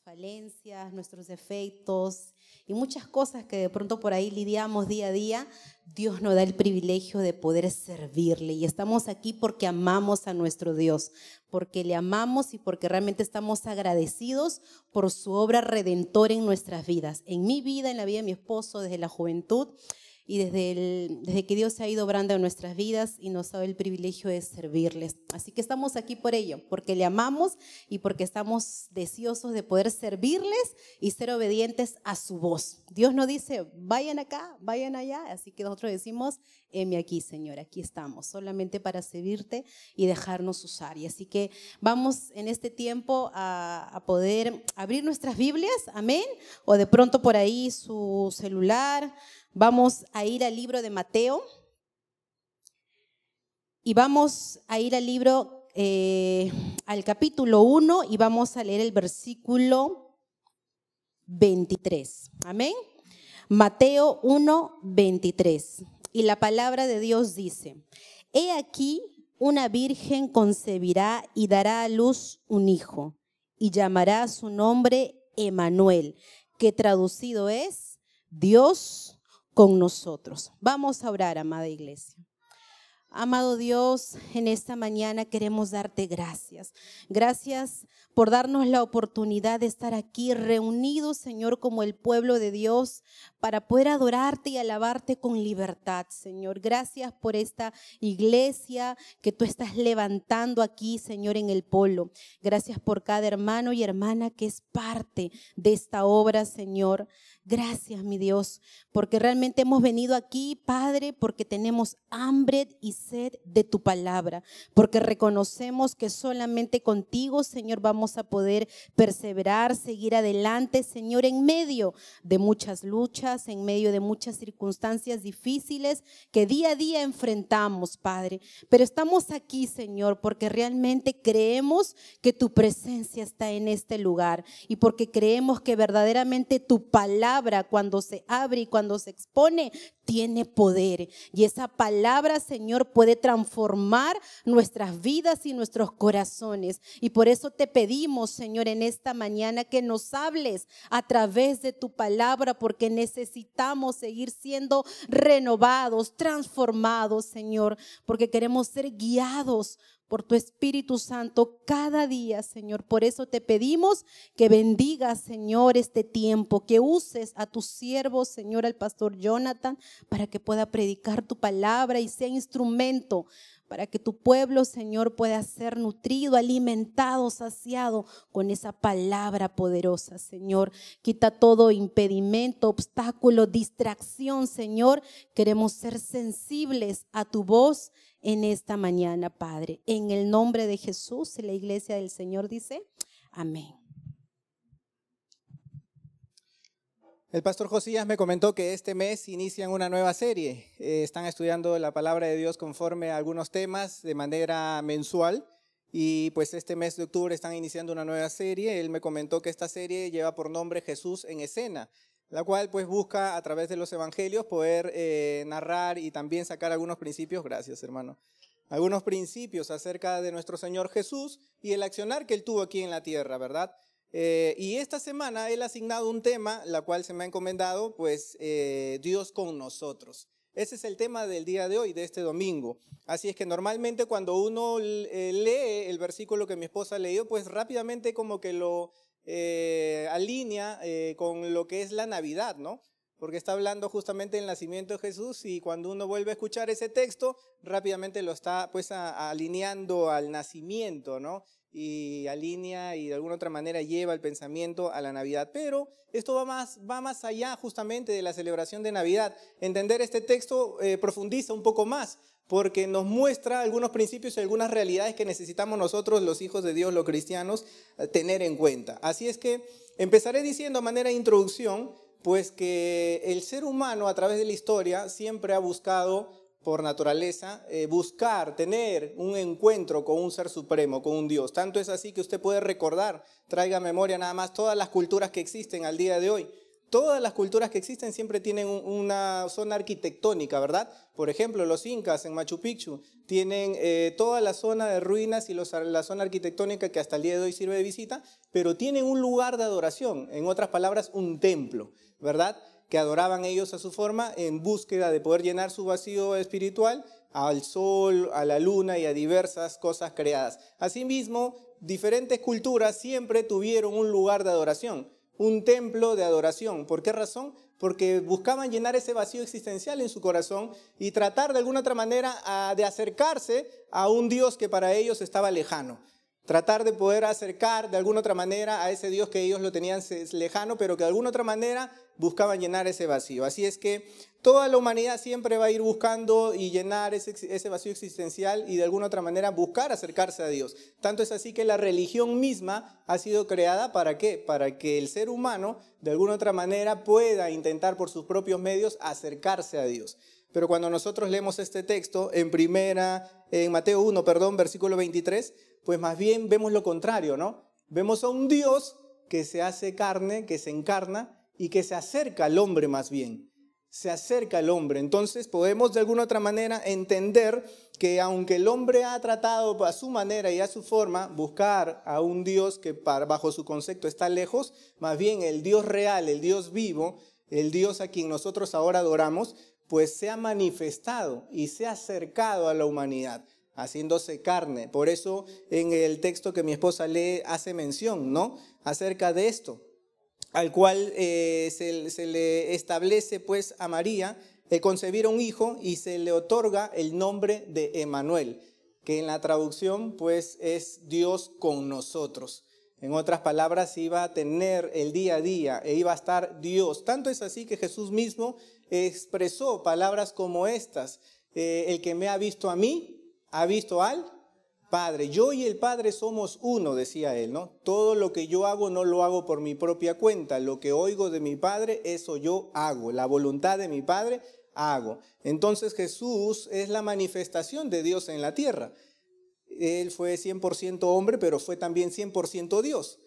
falencias, nuestros defectos y muchas cosas que de pronto por ahí lidiamos día a día, Dios nos da el privilegio de poder servirle. Y estamos aquí porque amamos a nuestro Dios, porque le amamos y porque realmente estamos agradecidos por su obra redentora en nuestras vidas, en mi vida, en la vida de mi esposo, desde la juventud. Y desde que Dios se ha ido obrando en nuestras vidas y nos ha dado el privilegio de servirles. Así que estamos aquí por ello, porque le amamos y porque estamos deseosos de poder servirles y ser obedientes a su voz. Dios nos dice, vayan acá, vayan allá. Así que nosotros decimos, heme aquí, Señor, aquí estamos, solamente para servirte y dejarnos usar. Y así que vamos en este tiempo a poder abrir nuestras Biblias, amén, o de pronto por ahí su celular. Vamos a ir al libro de Mateo y vamos a ir al libro, al capítulo 1 y vamos a leer el versículo 23. Amén. Mateo 1, 23. Y la palabra de Dios dice, he aquí una virgen concebirá y dará a luz un hijo y llamará su nombre Emmanuel, que traducido es Dios con nosotros. Vamos a orar, amada iglesia. Amado Dios, en esta mañana queremos darte gracias. Gracias por darnos la oportunidad de estar aquí reunidos, Señor, como el pueblo de Dios, para poder adorarte y alabarte con libertad, Señor. Gracias por esta iglesia que tú estás levantando aquí, Señor, en el polo. Gracias por cada hermano y hermana que es parte de esta obra, Señor. Gracias, mi Dios, porque realmente hemos venido aquí, Padre, porque tenemos hambre y sed de tu palabra, porque reconocemos que solamente contigo, Señor, vamos a poder perseverar, seguir adelante, Señor, en medio de muchas luchas, en medio de muchas circunstancias difíciles que día a día enfrentamos, Padre. Pero estamos aquí, Señor, porque realmente creemos que tu presencia está en este lugar y porque creemos que verdaderamente tu palabra, cuando se abre y cuando se expone, tiene poder. Y esa palabra, Señor, puede transformar nuestras vidas y nuestros corazones. Y por eso te pedimos, Señor, en esta mañana que nos hables a través de tu palabra, porque necesitamos seguir siendo renovados, transformados, Señor, porque queremos ser guiados por tu Espíritu Santo cada día, Señor. Por eso te pedimos que bendigas, Señor, este tiempo, que uses a tu siervo, Señor, al pastor Jonathan, para que pueda predicar tu palabra y sea instrumento para que tu pueblo, Señor, pueda ser nutrido, alimentado, saciado con esa palabra poderosa, Señor. Quita todo impedimento, obstáculo, distracción, Señor. Queremos ser sensibles a tu voz en esta mañana, Padre. En el nombre de Jesús, la iglesia del Señor dice, amén. El pastor Josías me comentó que este mes inician una nueva serie. Están estudiando la palabra de Dios conforme a algunos temas de manera mensual. Y pues este mes de octubre están iniciando una nueva serie. Él me comentó que esta serie lleva por nombre Jesús en escena, la cual pues busca a través de los evangelios poder narrar y también sacar algunos principios, gracias hermano, algunos principios acerca de nuestro Señor Jesús y el accionar que Él tuvo aquí en la tierra, ¿verdad? Y esta semana Él ha asignado un tema, la cual se me ha encomendado, pues Dios con nosotros. Ese es el tema del día de hoy, de este domingo. Así es que normalmente cuando uno lee el versículo que mi esposa ha leído, pues rápidamente como que lo alinea con lo que es la Navidad, ¿no? Porque está hablando justamente del nacimiento de Jesús y cuando uno vuelve a escuchar ese texto, rápidamente lo está pues alineando al nacimiento, ¿no? Y alinea y de alguna otra manera lleva el pensamiento a la Navidad. Pero esto va más allá justamente de la celebración de Navidad. Entender este texto profundiza un poco más, porque nos muestra algunos principios y algunas realidades que necesitamos nosotros, los hijos de Dios, los cristianos, tener en cuenta. Así es que empezaré diciendo a manera de introducción, pues que el ser humano a través de la historia siempre ha buscado por naturaleza, buscar, tener un encuentro con un ser supremo, con un Dios. Tanto es así que usted puede recordar, traiga a memoria nada más todas las culturas que existen al día de hoy. Todas las culturas que existen siempre tienen una zona arquitectónica, ¿verdad? Por ejemplo, los incas en Machu Picchu tienen toda la zona de ruinas y la zona arquitectónica que hasta el día de hoy sirve de visita, pero tienen un lugar de adoración, en otras palabras, un templo, ¿verdad? Que adoraban ellos a su forma en búsqueda de poder llenar su vacío espiritual al sol, a la luna y a diversas cosas creadas. Asimismo, diferentes culturas siempre tuvieron un lugar de adoración, un templo de adoración. ¿Por qué razón? Porque buscaban llenar ese vacío existencial en su corazón y tratar de alguna otra manera de acercarse a un Dios que para ellos estaba lejano. Tratar de poder acercar de alguna otra manera a ese Dios que ellos lo tenían lejano, pero que de alguna otra manera buscaban llenar ese vacío. Así es que toda la humanidad siempre va a ir buscando y llenar ese vacío existencial y de alguna otra manera buscar acercarse a Dios. Tanto es así que la religión misma ha sido creada ¿para qué? Para que el ser humano de alguna otra manera pueda intentar por sus propios medios acercarse a Dios. Pero cuando nosotros leemos este texto en Mateo 1, versículo 23, pues más bien vemos lo contrario, ¿no? Vemos a un Dios que se hace carne, que se encarna y que se acerca al hombre más bien. Se acerca al hombre. Entonces podemos de alguna otra manera entender que aunque el hombre ha tratado a su manera y a su forma buscar a un Dios que bajo su concepto está lejos, más bien el Dios real, el Dios vivo, el Dios a quien nosotros ahora adoramos, pues se ha manifestado y se ha acercado a la humanidad, haciéndose carne. Por eso en el texto que mi esposa lee hace mención, ¿no? Acerca de esto, al cual se le establece pues a María el concebir un hijo y se le otorga el nombre de Emmanuel, que en la traducción pues es Dios con nosotros. En otras palabras, iba a tener el día a día e iba a estar Dios. Tanto es así que Jesús mismo expresó palabras como estas: el que me ha visto a mí, ha visto al Padre. Yo y el Padre somos uno, decía él, ¿no? Todo lo que yo hago no lo hago por mi propia cuenta. Lo que oigo de mi Padre, eso yo hago. La voluntad de mi Padre hago. Entonces Jesús es la manifestación de Dios en la tierra. Él fue 100% hombre, pero fue también 100% Dios,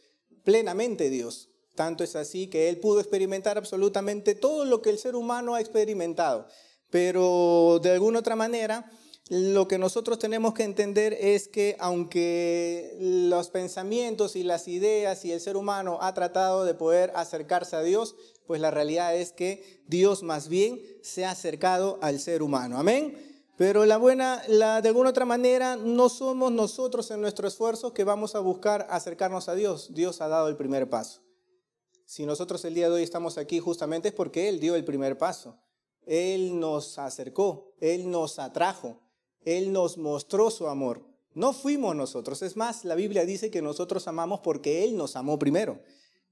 plenamente Dios. Tanto es así que él pudo experimentar absolutamente todo lo que el ser humano ha experimentado. Pero de alguna otra manera, lo que nosotros tenemos que entender es que aunque los pensamientos y las ideas y el ser humano ha tratado de poder acercarse a Dios, pues la realidad es que Dios más bien se ha acercado al ser humano. Amén. Pero de alguna otra manera no somos nosotros en nuestro esfuerzo que vamos a buscar acercarnos a Dios. Dios ha dado el primer paso. Si nosotros el día de hoy estamos aquí justamente es porque Él dio el primer paso. Él nos acercó, Él nos atrajo, Él nos mostró su amor. No fuimos nosotros. Es más, la Biblia dice que nosotros amamos porque Él nos amó primero.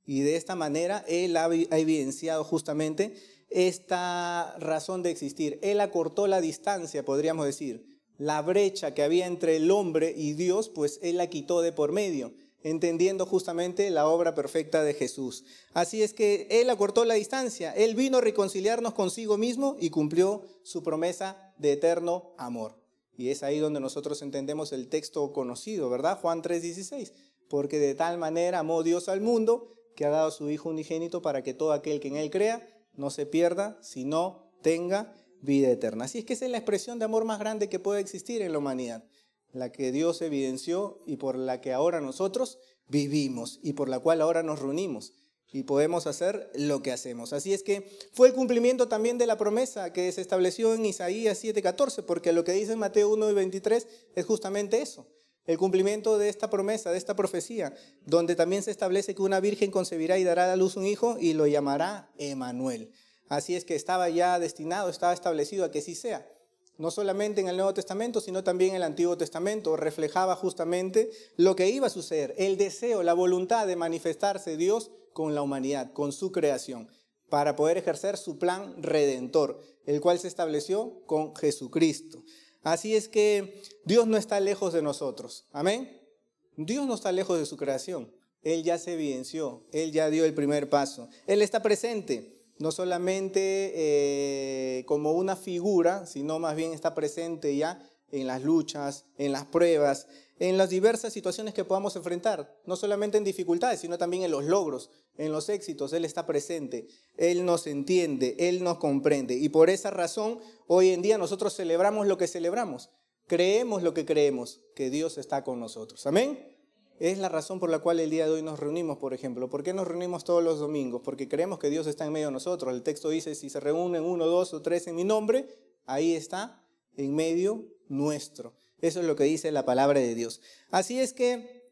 Y de esta manera Él ha evidenciado justamente esta razón de existir. Él acortó la distancia, podríamos decir. La brecha que había entre el hombre y Dios, pues Él la quitó de por medio, entendiendo justamente la obra perfecta de Jesús. Así es que Él acortó la distancia. Él vino a reconciliarnos consigo mismo y cumplió su promesa de eterno amor. Y es ahí donde nosotros entendemos el texto conocido, ¿verdad? Juan 3:16. Porque de tal manera amó Dios al mundo que ha dado a su Hijo unigénito para que todo aquel que en Él crea no se pierda, sino tenga vida eterna. Así es que esa es la expresión de amor más grande que puede existir en la humanidad, la que Dios evidenció y por la que ahora nosotros vivimos y por la cual ahora nos reunimos y podemos hacer lo que hacemos. Así es que fue el cumplimiento también de la promesa que se estableció en Isaías 7:14, porque lo que dice en Mateo 1:23 es justamente eso. El cumplimiento de esta promesa, de esta profecía, donde también se establece que una virgen concebirá y dará a luz un hijo y lo llamará Emmanuel. Así es que estaba ya destinado, estaba establecido a que sí sea. No solamente en el Nuevo Testamento, sino también en el Antiguo Testamento. Reflejaba justamente lo que iba a suceder, el deseo, la voluntad de manifestarse Dios con la humanidad, con su creación, para poder ejercer su plan redentor, el cual se estableció con Jesucristo. Así es que Dios no está lejos de nosotros. Amén. Dios no está lejos de su creación. Él ya se evidenció. Él ya dio el primer paso. Él está presente, no solamente como una figura, sino más bien está presente ya en las luchas, en las pruebas, en las diversas situaciones que podamos enfrentar, no solamente en dificultades, sino también en los logros, en los éxitos. Él está presente, Él nos entiende, Él nos comprende. Y por esa razón, hoy en día nosotros celebramos lo que celebramos, creemos lo que creemos, que Dios está con nosotros. Amén. Es la razón por la cual el día de hoy nos reunimos, por ejemplo. ¿Por qué nos reunimos todos los domingos? Porque creemos que Dios está en medio de nosotros. El texto dice, si se reúnen 1, 2 o 3 en mi nombre, ahí está, en medio nuestro. Eso es lo que dice la palabra de Dios. Así es que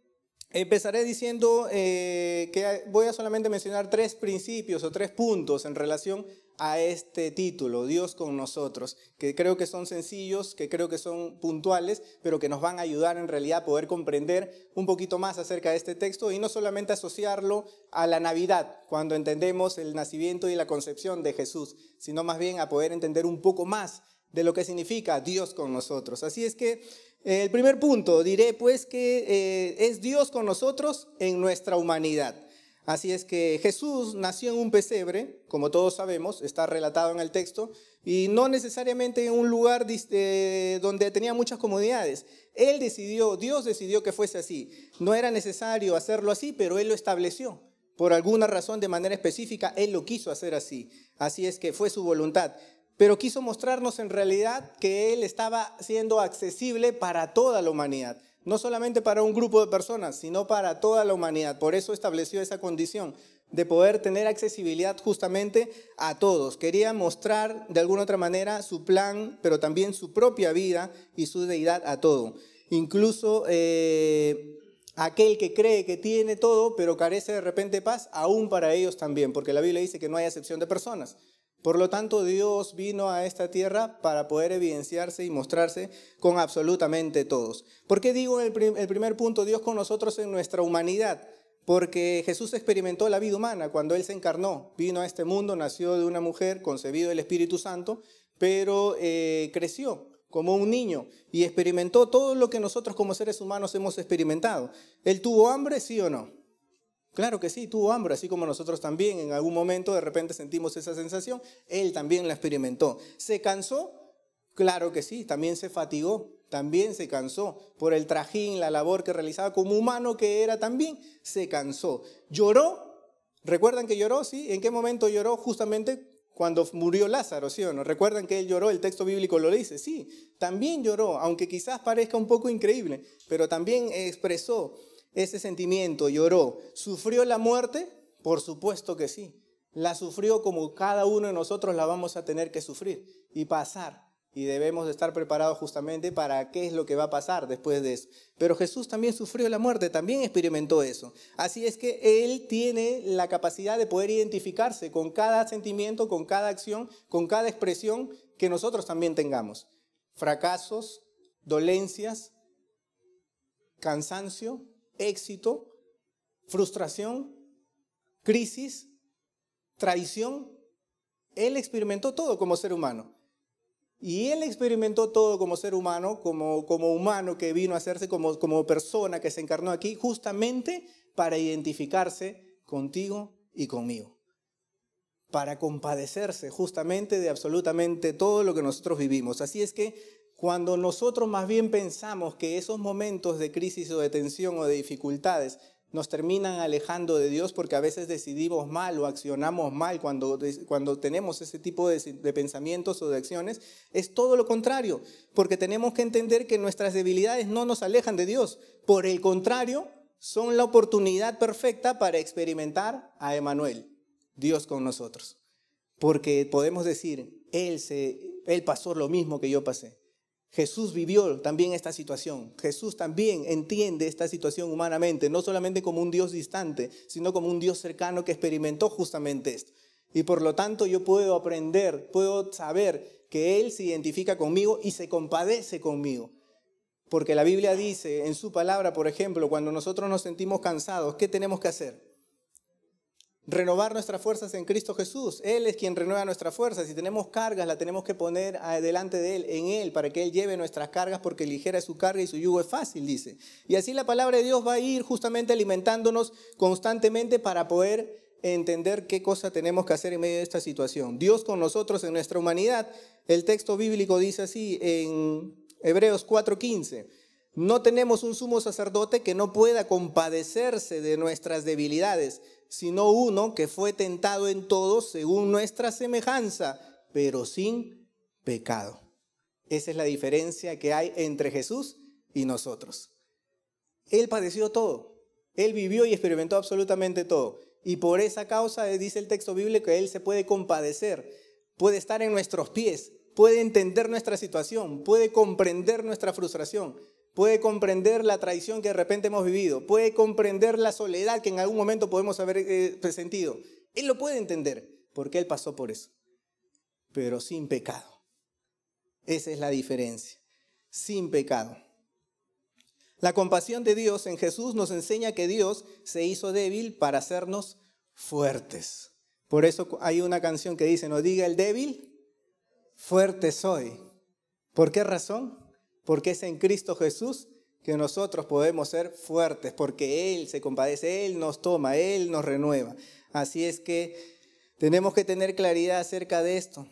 empezaré diciendo que voy a solamente mencionar 3 principios o 3 puntos en relación a este título, Dios con nosotros, que creo que son sencillos, que creo que son puntuales, pero que nos van a ayudar en realidad a poder comprender un poquito más acerca de este texto y no solamente asociarlo a la Navidad, cuando entendemos el nacimiento y la concepción de Jesús, sino más bien a poder entender un poco más de lo que significa Dios con nosotros. Así es que el primer punto, diré pues que es Dios con nosotros en nuestra humanidad. Así es que Jesús nació en un pesebre, como todos sabemos, está relatado en el texto, y no necesariamente en un lugar donde tenía muchas comodidades. Dios decidió que fuese así. No era necesario hacerlo así, pero Él lo estableció. Por alguna razón, de manera específica, Él lo quiso hacer así. Así es que fue su voluntad. Pero quiso mostrarnos en realidad que Él estaba siendo accesible para toda la humanidad. No solamente para un grupo de personas, sino para toda la humanidad. Por eso estableció esa condición de poder tener accesibilidad justamente a todos. Quería mostrar de alguna otra manera su plan, pero también su propia vida y su deidad a todo. Incluso aquel que cree que tiene todo, pero carece de repente de paz, aún para ellos también, porque la Biblia dice que no hay acepción de personas. Por lo tanto, Dios vino a esta tierra para poder evidenciarse y mostrarse con absolutamente todos. ¿Por qué digo el primer punto, Dios con nosotros en nuestra humanidad? Porque Jesús experimentó la vida humana cuando Él se encarnó. Vino a este mundo, nació de una mujer, concebido del Espíritu Santo, pero creció como un niño y experimentó todo lo que nosotros como seres humanos hemos experimentado. ¿Él tuvo hambre, sí o no? Claro que sí, tuvo hambre, así como nosotros también. En algún momento de repente sentimos esa sensación. Él también la experimentó. ¿Se cansó? Claro que sí, también se fatigó, también se cansó por el trajín, la labor que realizaba como humano que era también. Se cansó. ¿Lloró? ¿Recuerdan que lloró? ¿Sí? ¿En qué momento lloró? Justamente cuando murió Lázaro, ¿sí o no? ¿Recuerdan que él lloró? El texto bíblico lo dice. Sí, también lloró, aunque quizás parezca un poco increíble, pero también expresó ese sentimiento, lloró. ¿Sufrió la muerte? Por supuesto que sí. La sufrió como cada uno de nosotros la vamos a tener que sufrir y pasar. Y debemos de estar preparados justamente para qué es lo que va a pasar después de eso. Pero Jesús también sufrió la muerte, también experimentó eso. Así es que Él tiene la capacidad de poder identificarse con cada sentimiento, con cada acción, con cada expresión que nosotros también tengamos. Fracasos, dolencias, cansancio, éxito, frustración, crisis, traición. Él experimentó todo como ser humano. Y Él experimentó todo como ser humano, como humano que vino a hacerse como persona que se encarnó aquí, justamente para identificarse contigo y conmigo. Para compadecerse justamente de absolutamente todo lo que nosotros vivimos. Así es que cuando nosotros más bien pensamos que esos momentos de crisis o de tensión o de dificultades nos terminan alejando de Dios porque a veces decidimos mal o accionamos mal cuando tenemos ese tipo de pensamientos o de acciones, es todo lo contrario, porque tenemos que entender que nuestras debilidades no nos alejan de Dios. Por el contrario, son la oportunidad perfecta para experimentar a Emmanuel, Dios con nosotros. Porque podemos decir, Él pasó lo mismo que yo pasé. Jesús vivió también esta situación. Jesús también entiende esta situación humanamente, no solamente como un Dios distante, sino como un Dios cercano que experimentó justamente esto. Y por lo tanto yo puedo aprender, puedo saber que Él se identifica conmigo y se compadece conmigo. Porque la Biblia dice en su palabra, por ejemplo, cuando nosotros nos sentimos cansados, ¿qué tenemos que hacer? Renovar nuestras fuerzas en Cristo Jesús. Él es quien renueva nuestras fuerzas. Si tenemos cargas, la tenemos que poner delante de Él, en Él, para que Él lleve nuestras cargas, porque ligera es su carga y su yugo es fácil, dice. Y así la palabra de Dios va a ir justamente alimentándonos constantemente para poder entender qué cosa tenemos que hacer en medio de esta situación. Dios con nosotros en nuestra humanidad. El texto bíblico dice así en Hebreos 4:15. No tenemos un sumo sacerdote que no pueda compadecerse de nuestras debilidades, sino uno que fue tentado en todo según nuestra semejanza, pero sin pecado. Esa es la diferencia que hay entre Jesús y nosotros. Él padeció todo. Él vivió y experimentó absolutamente todo. Y por esa causa, dice el texto bíblico, que Él se puede compadecer, puede estar en nuestros pies, puede entender nuestra situación, puede comprender nuestra frustración, puede comprender la traición que de repente hemos vivido, puede comprender la soledad que en algún momento podemos haber sentido. Él lo puede entender porque Él pasó por eso, pero sin pecado. Esa es la diferencia, sin pecado. La compasión de Dios en Jesús nos enseña que Dios se hizo débil para hacernos fuertes. Por eso hay una canción que dice, no diga el débil, fuerte soy. ¿Por qué razón? Porque es en Cristo Jesús que nosotros podemos ser fuertes, porque Él se compadece, Él nos toma, Él nos renueva. Así es que tenemos que tener claridad acerca de esto.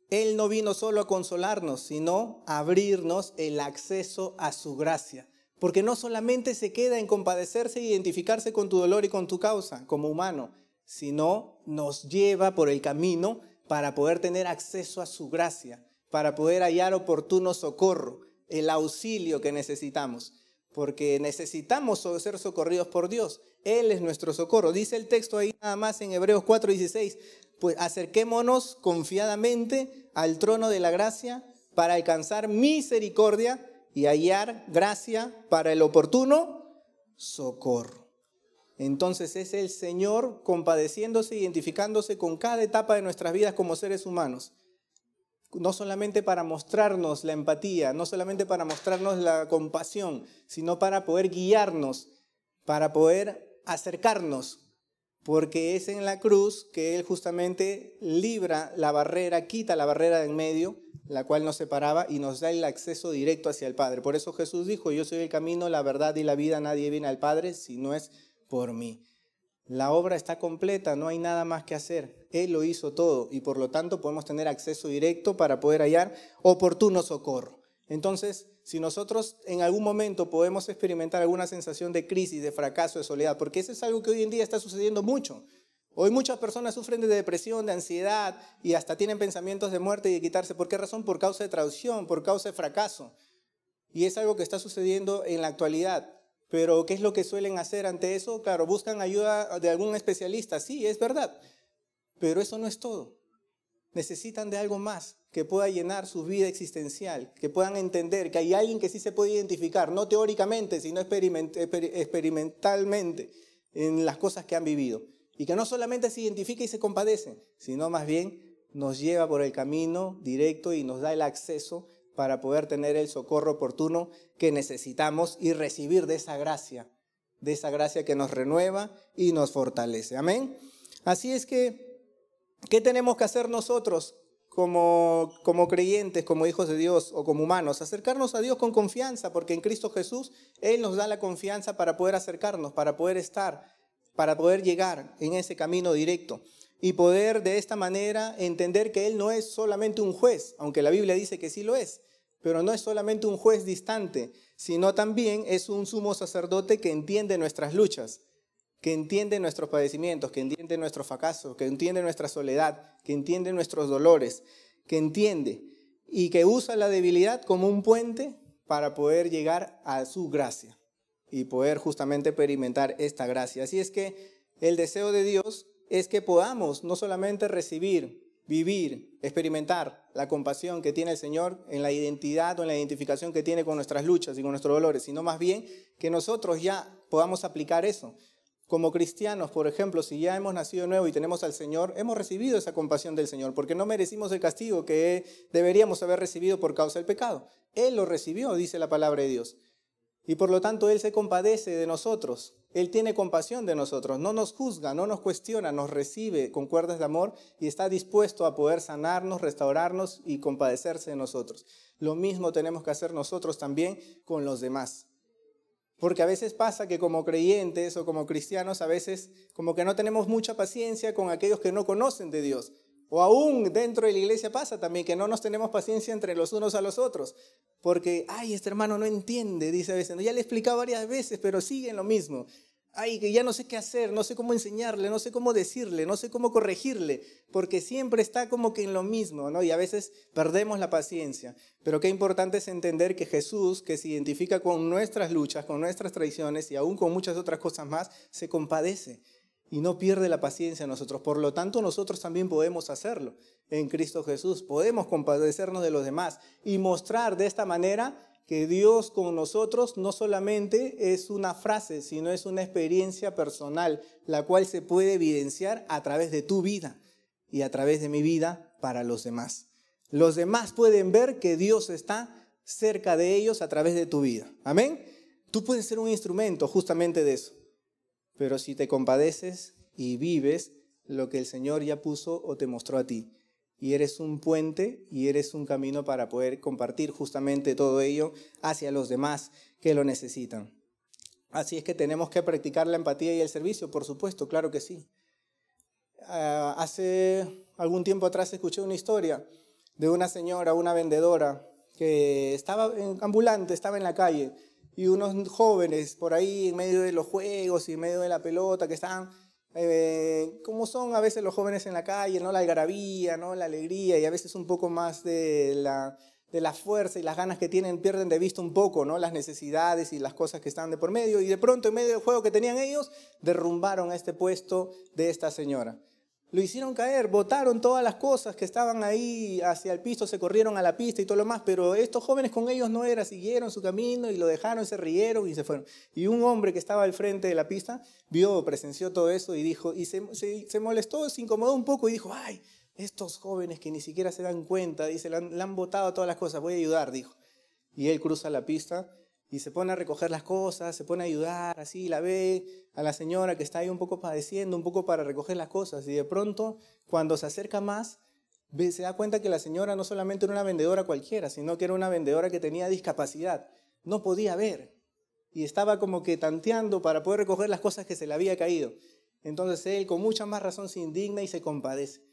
Él no vino solo a consolarnos, sino a abrirnos el acceso a su gracia. Porque no solamente se queda en compadecerse e identificarse con tu dolor y con tu causa como humano, sino nos lleva por el camino para poder tener acceso a su gracia, para poder hallar oportuno socorro, el auxilio que necesitamos. Porque necesitamos ser socorridos por Dios. Él es nuestro socorro. Dice el texto ahí nada más en Hebreos 4:16, pues acerquémonos confiadamente al trono de la gracia para alcanzar misericordia y hallar gracia para el oportuno socorro. Entonces es el Señor compadeciéndose, identificándose con cada etapa de nuestras vidas como seres humanos. No solamente para mostrarnos la empatía, no solamente para mostrarnos la compasión, sino para poder guiarnos, para poder acercarnos. Porque es en la cruz que Él justamente libra la barrera, quita la barrera de en medio, la cual nos separaba y nos da el acceso directo hacia el Padre. Por eso Jesús dijo, yo soy el camino, la verdad y la vida, nadie viene al Padre si no es por mí. La obra está completa, no hay nada más que hacer. Él lo hizo todo y por lo tanto podemos tener acceso directo para poder hallar oportuno socorro. Entonces, si nosotros en algún momento podemos experimentar alguna sensación de crisis, de fracaso, de soledad, porque eso es algo que hoy en día está sucediendo mucho. Hoy muchas personas sufren de depresión, de ansiedad y hasta tienen pensamientos de muerte y de quitarse. ¿Por qué razón? Por causa de traición, por causa de fracaso. Y es algo que está sucediendo en la actualidad. Pero ¿qué es lo que suelen hacer ante eso? Claro, buscan ayuda de algún especialista. Sí, es verdad. Pero eso no es todo. Necesitan de algo más que pueda llenar su vida existencial, que puedan entender que hay alguien que sí se puede identificar, no teóricamente, sino experimentalmente en las cosas que han vivido. Y que no solamente se identifica y se compadece, sino más bien nos lleva por el camino directo y nos da el acceso para poder tener el socorro oportuno que necesitamos y recibir de esa gracia que nos renueva y nos fortalece. Amén. Así es que, ¿qué tenemos que hacer nosotros como creyentes, como hijos de Dios o como humanos? Acercarnos a Dios con confianza, porque en Cristo Jesús Él nos da la confianza para poder acercarnos, para poder estar, para poder llegar en ese camino directo. Y poder de esta manera entender que Él no es solamente un juez, aunque la Biblia dice que sí lo es, pero no es solamente un juez distante, sino también es un sumo sacerdote que entiende nuestras luchas, que entiende nuestros padecimientos, que entiende nuestros fracasos, que entiende nuestra soledad, que entiende nuestros dolores, que entiende y que usa la debilidad como un puente para poder llegar a su gracia y poder justamente experimentar esta gracia. Así es que el deseo de Dios es que podamos no solamente recibir, vivir, experimentar la compasión que tiene el Señor en la identidad o en la identificación que tiene con nuestras luchas y con nuestros dolores, sino más bien que nosotros ya podamos aplicar eso. Como cristianos, por ejemplo, si ya hemos nacido de nuevo y tenemos al Señor, hemos recibido esa compasión del Señor, porque no merecimos el castigo que deberíamos haber recibido por causa del pecado. Él lo recibió, dice la palabra de Dios. Y por lo tanto, Él se compadece de nosotros. Él tiene compasión de nosotros, no nos juzga, no nos cuestiona, nos recibe con cuerdas de amor y está dispuesto a poder sanarnos, restaurarnos y compadecerse de nosotros. Lo mismo tenemos que hacer nosotros también con los demás. Porque a veces pasa que como creyentes o como cristianos, a veces como que no tenemos mucha paciencia con aquellos que no conocen de Dios. O aún dentro de la iglesia pasa también que no nos tenemos paciencia entre los unos a los otros. Porque, ay, este hermano no entiende, dice a veces. No, ya le he explicado varias veces, pero sigue en lo mismo. Ay, que ya no sé qué hacer, no sé cómo enseñarle, no sé cómo decirle, no sé cómo corregirle. Porque siempre está como que en lo mismo, ¿no? Y a veces perdemos la paciencia. Pero qué importante es entender que Jesús, que se identifica con nuestras luchas, con nuestras traiciones y aún con muchas otras cosas más, se compadece y no pierde la paciencia en nosotros. Por lo tanto, nosotros también podemos hacerlo en Cristo Jesús. Podemos compadecernos de los demás y mostrar de esta manera que Dios con nosotros no solamente es una frase, sino es una experiencia personal, la cual se puede evidenciar a través de tu vida y a través de mi vida para los demás. Los demás pueden ver que Dios está cerca de ellos a través de tu vida. Amén. Tú puedes ser un instrumento justamente de eso. Pero si te compadeces y vives lo que el Señor ya puso o te mostró a ti, y eres un puente y eres un camino para poder compartir justamente todo ello hacia los demás que lo necesitan. Así es que tenemos que practicar la empatía y el servicio, por supuesto, claro que sí. Hace algún tiempo atrás escuché una historia de una señora, una vendedora, que estaba ambulante, estaba en la calle, y unos jóvenes por ahí en medio de los juegos y en medio de la pelota que estaban, como son a veces los jóvenes en la calle, ¿no? La algarabía, ¿no? La alegría y a veces un poco más de la fuerza y las ganas que tienen, pierden de vista un poco, ¿no? Las necesidades y las cosas que están de por medio, y de pronto en medio del juego que tenían ellos, derrumbaron este puesto de esta señora. Lo hicieron caer, botaron todas las cosas que estaban ahí hacia el piso, se corrieron a la pista y todo lo más, pero estos jóvenes con ellos no era, siguieron su camino y lo dejaron, se rieron y se fueron. Y un hombre que estaba al frente de la pista presenció todo eso y dijo, y se molestó, se incomodó un poco y dijo, ay, estos jóvenes que ni siquiera se dan cuenta, dice, le han botado todas las cosas, voy a ayudar, dijo. Y él cruza la pista y se pone a recoger las cosas, se pone a ayudar, así la ve a la señora que está ahí un poco padeciendo, un poco para recoger las cosas. Y de pronto, cuando se acerca más, se da cuenta que la señora no solamente era una vendedora cualquiera, sino que era una vendedora que tenía discapacidad. No podía ver y estaba como que tanteando para poder recoger las cosas que se le había caído. Entonces él con mucha más razón se indigna y se compadece.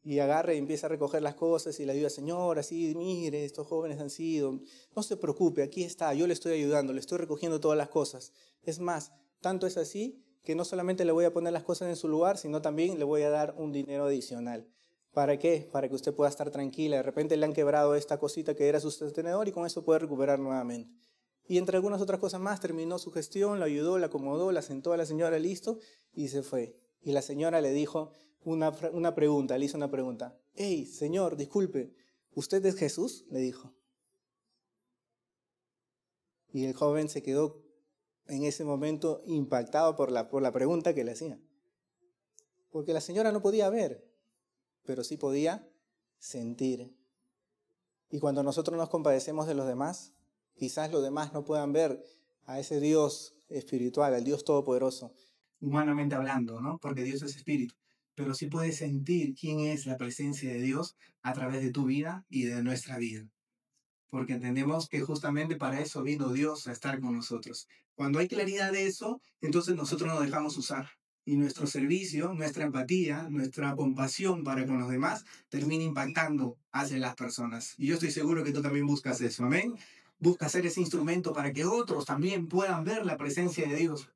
Y agarra y empieza a recoger las cosas y le ayuda, señora, sí, mire, estos jóvenes han sido, no se preocupe, aquí está, yo le estoy ayudando, le estoy recogiendo todas las cosas. Es más, tanto es así que no solamente le voy a poner las cosas en su lugar, sino también le voy a dar un dinero adicional. ¿Para qué? Para que usted pueda estar tranquila. De repente le han quebrado esta cosita que era su sostenedor y con eso puede recuperar nuevamente. Y entre algunas otras cosas más, terminó su gestión, la ayudó, la acomodó, la sentó a la señora, listo, y se fue. Y la señora le dijo una pregunta, le hizo una pregunta. Hey, señor, disculpe, ¿usted es Jesús? Le dijo. Y el joven se quedó en ese momento impactado por la pregunta que le hacía. Porque la señora no podía ver, pero sí podía sentir. Y cuando nosotros nos compadecemos de los demás, quizás los demás no puedan ver a ese Dios espiritual, al Dios todopoderoso, humanamente hablando, ¿no? Porque Dios es espíritu. Pero sí puedes sentir quién es la presencia de Dios a través de tu vida y de nuestra vida. Porque entendemos que justamente para eso vino Dios a estar con nosotros. Cuando hay claridad de eso, entonces nosotros nos dejamos usar. Y nuestro servicio, nuestra empatía, nuestra compasión para con los demás termina impactando hacia las personas. Y yo estoy seguro que tú también buscas eso, ¿amén? Busca ser ese instrumento para que otros también puedan ver la presencia de Dios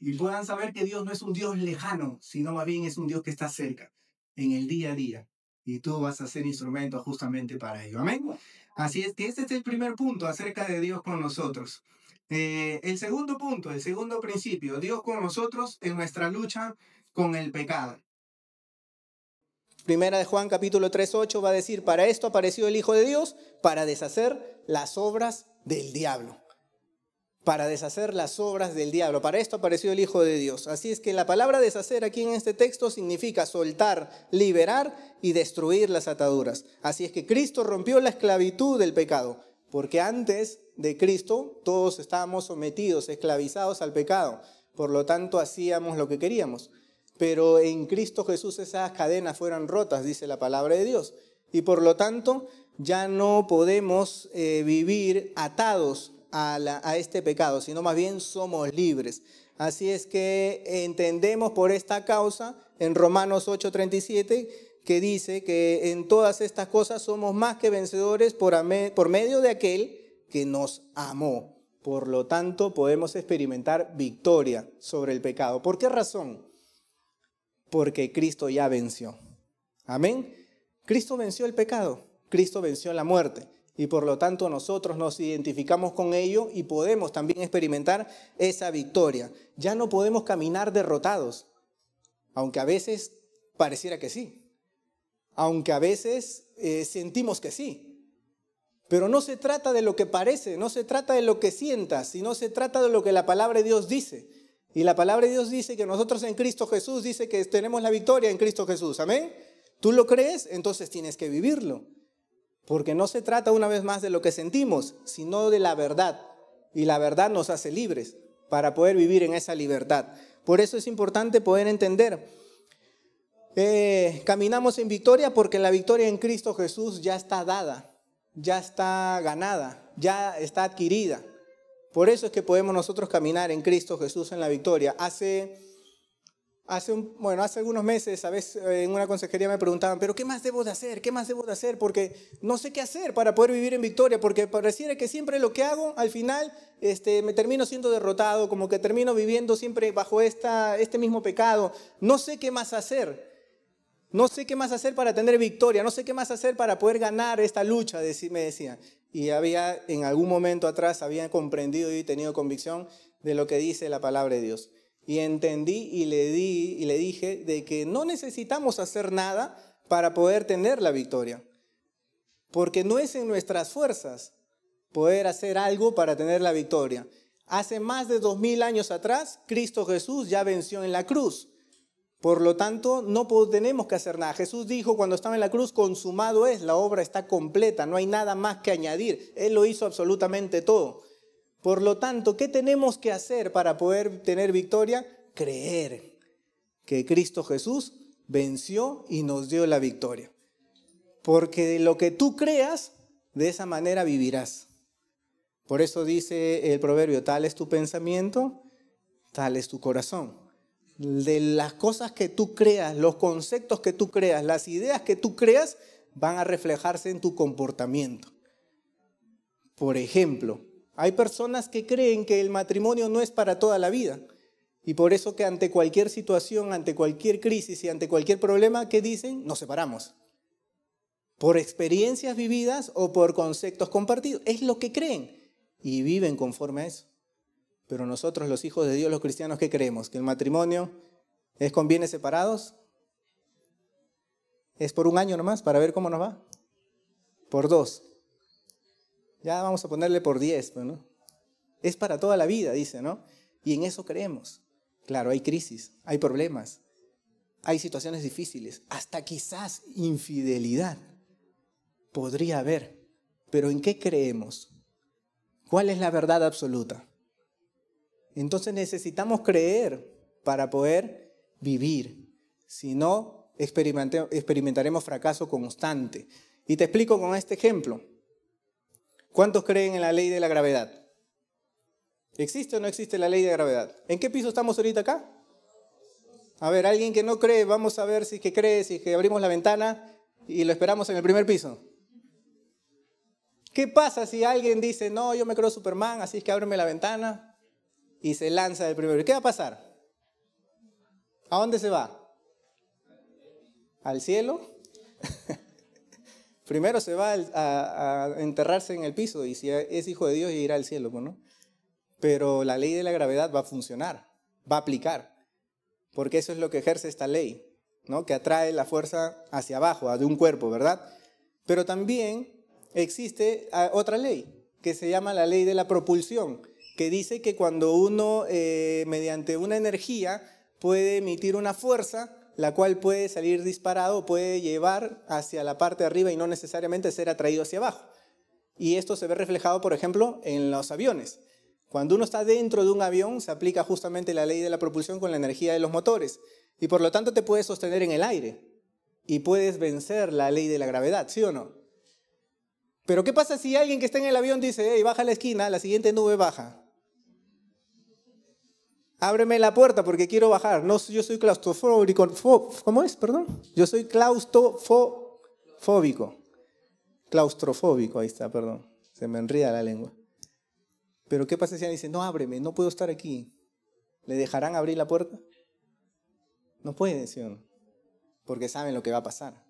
y puedan saber que Dios no es un Dios lejano, sino más bien es un Dios que está cerca, en el día a día. Y tú vas a ser instrumento justamente para ello, ¿amén? Así es que este es el primer punto acerca de Dios con nosotros. El segundo punto, el segundo principio, Dios con nosotros en nuestra lucha con el pecado. Primera de Juan capítulo 3:8 va a decir, para esto apareció el Hijo de Dios, para deshacer las obras del diablo. Para deshacer las obras del diablo. Para esto apareció el Hijo de Dios. Así es que la palabra deshacer aquí en este texto significa soltar, liberar y destruir las ataduras. Así es que Cristo rompió la esclavitud del pecado, porque antes de Cristo todos estábamos sometidos, esclavizados al pecado. Por lo tanto, hacíamos lo que queríamos. Pero en Cristo Jesús esas cadenas fueron rotas, dice la palabra de Dios. Y por lo tanto, ya no podemos vivir atados a este pecado, sino más bien somos libres. Así es que entendemos por esta causa en Romanos 8:37 que dice que en todas estas cosas somos más que vencedores por medio de aquel que nos amó. Por lo tanto, podemos experimentar victoria sobre el pecado. ¿Por qué razón? Porque Cristo ya venció. Amén. Cristo venció el pecado, Cristo venció la muerte. Y por lo tanto nosotros nos identificamos con ello y podemos también experimentar esa victoria. Ya no podemos caminar derrotados, aunque a veces pareciera que sí. Aunque a veces sentimos que sí. Pero no se trata de lo que parece, no se trata de lo que sientas, sino se trata de lo que la palabra de Dios dice. Y la palabra de Dios dice que nosotros en Cristo Jesús, dice que tenemos la victoria en Cristo Jesús. ¿Amén? ¿Tú lo crees? Entonces tienes que vivirlo. Porque no se trata una vez más de lo que sentimos, sino de la verdad. Y la verdad nos hace libres para poder vivir en esa libertad. Por eso es importante poder entender. Caminamos en victoria porque la victoria en Cristo Jesús ya está dada, ya está ganada, ya está adquirida. Por eso es que podemos nosotros caminar en Cristo Jesús en la victoria. Hace algunos meses, a veces en una consejería me preguntaban, ¿pero qué más debo de hacer? ¿Qué más debo de hacer? Porque no sé qué hacer para poder vivir en victoria, porque pareciera que siempre lo que hago, al final, me termino siendo derrotado, como que termino viviendo siempre bajo este mismo pecado. No sé qué más hacer. No sé qué más hacer para tener victoria. No sé qué más hacer para poder ganar esta lucha, me decían. Y en algún momento atrás, había comprendido y tenido convicción de lo que dice la palabra de Dios. Y entendí y le dije de que no necesitamos hacer nada para poder tener la victoria. Porque no es en nuestras fuerzas poder hacer algo para tener la victoria. Hace más de 2000 años atrás, Cristo Jesús ya venció en la cruz. Por lo tanto, no tenemos que hacer nada. Jesús dijo cuando estaba en la cruz, consumado es, la obra está completa, no hay nada más que añadir. Él lo hizo absolutamente todo. Por lo tanto, ¿qué tenemos que hacer para poder tener victoria? Creer que Cristo Jesús venció y nos dio la victoria. Porque de lo que tú creas, de esa manera vivirás. Por eso dice el proverbio, tal es tu pensamiento, tal es tu corazón. De las cosas que tú creas, los conceptos que tú creas, las ideas que tú creas, van a reflejarse en tu comportamiento. Por ejemplo, hay personas que creen que el matrimonio no es para toda la vida. Y por eso que ante cualquier situación, ante cualquier crisis y ante cualquier problema, ¿qué dicen? Nos separamos. Por experiencias vividas o por conceptos compartidos. Es lo que creen. Y viven conforme a eso. Pero nosotros, los hijos de Dios, los cristianos, ¿qué creemos? ¿Que el matrimonio es con bienes separados? ¿Es por un año nomás para ver cómo nos va? Por 2. Ya vamos a ponerle por 10, ¿no? Es para toda la vida, dice, ¿no? Y en eso creemos. Claro, hay crisis, hay problemas, hay situaciones difíciles, hasta quizás infidelidad podría haber. Pero ¿en qué creemos? ¿Cuál es la verdad absoluta? Entonces necesitamos creer para poder vivir. Si no, experimentaremos fracaso constante. Y te explico con este ejemplo. ¿Cuántos creen en la ley de la gravedad? ¿Existe o no existe la ley de gravedad? ¿En qué piso estamos ahorita acá? A ver, alguien que no cree, vamos a ver si es que cree, si es que abrimos la ventana y lo esperamos en el primer piso. ¿Qué pasa si alguien dice, no, yo me creo Superman, así es que ábreme la ventana y se lanza del primero? ¿Qué va a pasar? ¿A dónde se va? ¿Al cielo? Primero se va a enterrarse en el piso y si es hijo de Dios irá al cielo, ¿no? Pero la ley de la gravedad va a funcionar, va a aplicar, porque eso es lo que ejerce esta ley, ¿no? Que atrae la fuerza hacia abajo, de un cuerpo, ¿verdad? Pero también existe otra ley que se llama la ley de la propulsión, que dice que cuando uno mediante una energía puede emitir una fuerza, la cual puede salir disparado, puede llevar hacia la parte de arriba y no necesariamente ser atraído hacia abajo. Y esto se ve reflejado, por ejemplo, en los aviones. Cuando uno está dentro de un avión, se aplica justamente la ley de la propulsión con la energía de los motores. Y por lo tanto te puedes sostener en el aire y puedes vencer la ley de la gravedad, ¿sí o no? Pero ¿qué pasa si alguien que está en el avión dice, hey, baja a la esquina, la siguiente nube baja? Ábreme la puerta porque quiero bajar. No, yo soy claustrofóbico. ¿Cómo es? Perdón. Yo soy claustrofóbico. Claustrofóbico, ahí está, perdón. Se me enreda la lengua. Pero ¿qué pasa si alguien dice, no, ábreme, no puedo estar aquí? ¿Le dejarán abrir la puerta? No pueden, ¿sí o no? Porque saben lo que va a pasar.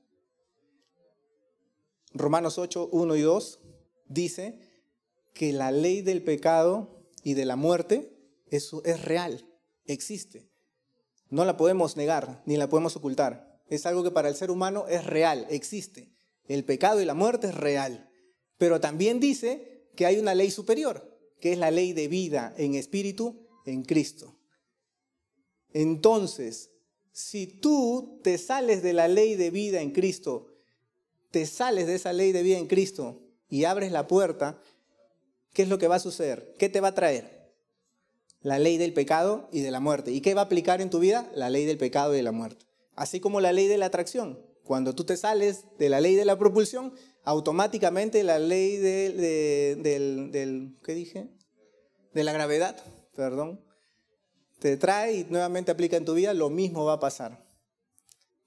Romanos 8, 1 y 2 dice que la ley del pecado y de la muerte es real, existe. No la podemos negar ni la podemos ocultar. Es algo que para el ser humano es real, existe. El pecado y la muerte es real. Pero también dice que hay una ley superior, que es la ley de vida en espíritu en Cristo. Entonces, si tú te sales de la ley de vida en Cristo, te sales de esa ley de vida en Cristo y abres la puerta, ¿qué es lo que va a suceder? ¿Qué te va a traer? La ley del pecado y de la muerte. ¿Y qué va a aplicar en tu vida? La ley del pecado y de la muerte. Así como la ley de la atracción. Cuando tú te sales de la ley de la propulsión, automáticamente la ley ¿qué dije? De la gravedad, te trae y nuevamente aplica en tu vida, lo mismo va a pasar.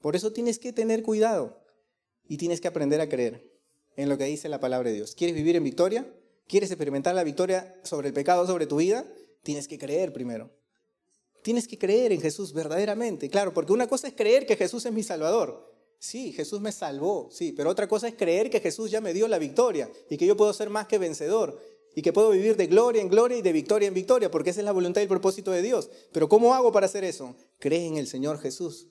Por eso tienes que tener cuidado y tienes que aprender a creer en lo que dice la palabra de Dios. ¿Quieres vivir en victoria? ¿Quieres experimentar la victoria sobre el pecado, sobre tu vida? Tienes que creer primero. Tienes que creer en Jesús verdaderamente, claro, porque una cosa es creer que Jesús es mi Salvador. Sí, Jesús me salvó, sí, pero otra cosa es creer que Jesús ya me dio la victoria y que yo puedo ser más que vencedor y que puedo vivir de gloria en gloria y de victoria en victoria, porque esa es la voluntad y el propósito de Dios. Pero ¿cómo hago para hacer eso? Cree en el Señor Jesús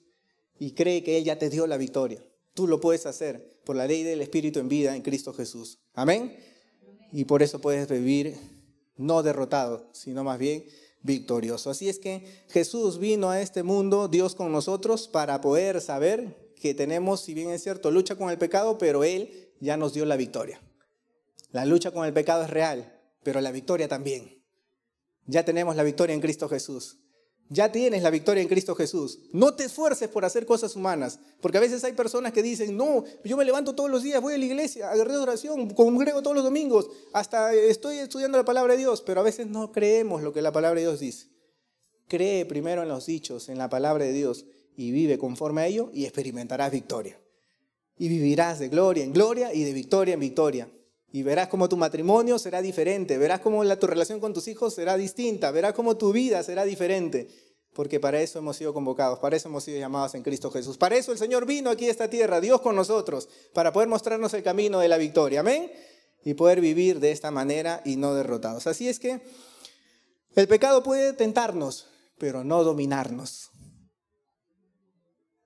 y cree que Él ya te dio la victoria. Tú lo puedes hacer por la ley del Espíritu en vida en Cristo Jesús. Amén. Y por eso puedes vivir no derrotado, sino más bien victorioso. Así es que Jesús vino a este mundo, Dios con nosotros, para poder saber que tenemos, si bien es cierto, lucha con el pecado, pero Él ya nos dio la victoria. La lucha con el pecado es real, pero la victoria también. Ya tenemos la victoria en Cristo Jesús. Ya tienes la victoria en Cristo Jesús. No te esfuerces por hacer cosas humanas, porque a veces hay personas que dicen, no, yo me levanto todos los días, voy a la iglesia, agarré oración, congrego todos los domingos, hasta estoy estudiando la palabra de Dios, pero a veces no creemos lo que la palabra de Dios dice. Cree primero en los dichos, en la palabra de Dios, y vive conforme a ello y experimentarás victoria. Y vivirás de gloria en gloria y de victoria en victoria. Y verás cómo tu matrimonio será diferente, verás cómo tu relación con tus hijos será distinta, verás cómo tu vida será diferente, porque para eso hemos sido convocados, para eso hemos sido llamados en Cristo Jesús. Para eso el Señor vino aquí a esta tierra, Dios con nosotros, para poder mostrarnos el camino de la victoria, amén, y poder vivir de esta manera y no derrotados. Así es que el pecado puede tentarnos, pero no dominarnos.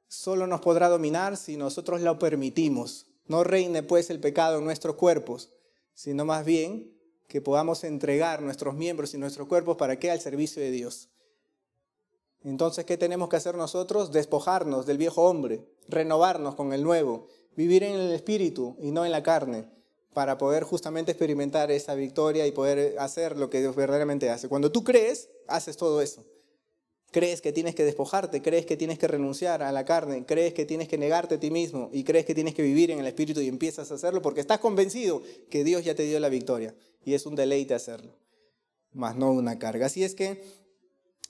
Solo nos podrá dominar si nosotros lo permitimos. No reine pues el pecado en nuestros cuerpos, sino más bien que podamos entregar nuestros miembros y nuestros cuerpos para que al servicio de Dios. Entonces, ¿qué tenemos que hacer nosotros? Despojarnos del viejo hombre, renovarnos con el nuevo, vivir en el espíritu y no en la carne, para poder justamente experimentar esa victoria y poder hacer lo que Dios verdaderamente hace. Cuando tú crees, haces todo eso. Crees que tienes que despojarte, crees que tienes que renunciar a la carne, crees que tienes que negarte a ti mismo y crees que tienes que vivir en el Espíritu y empiezas a hacerlo porque estás convencido que Dios ya te dio la victoria y es un deleite hacerlo, más no una carga. Así es que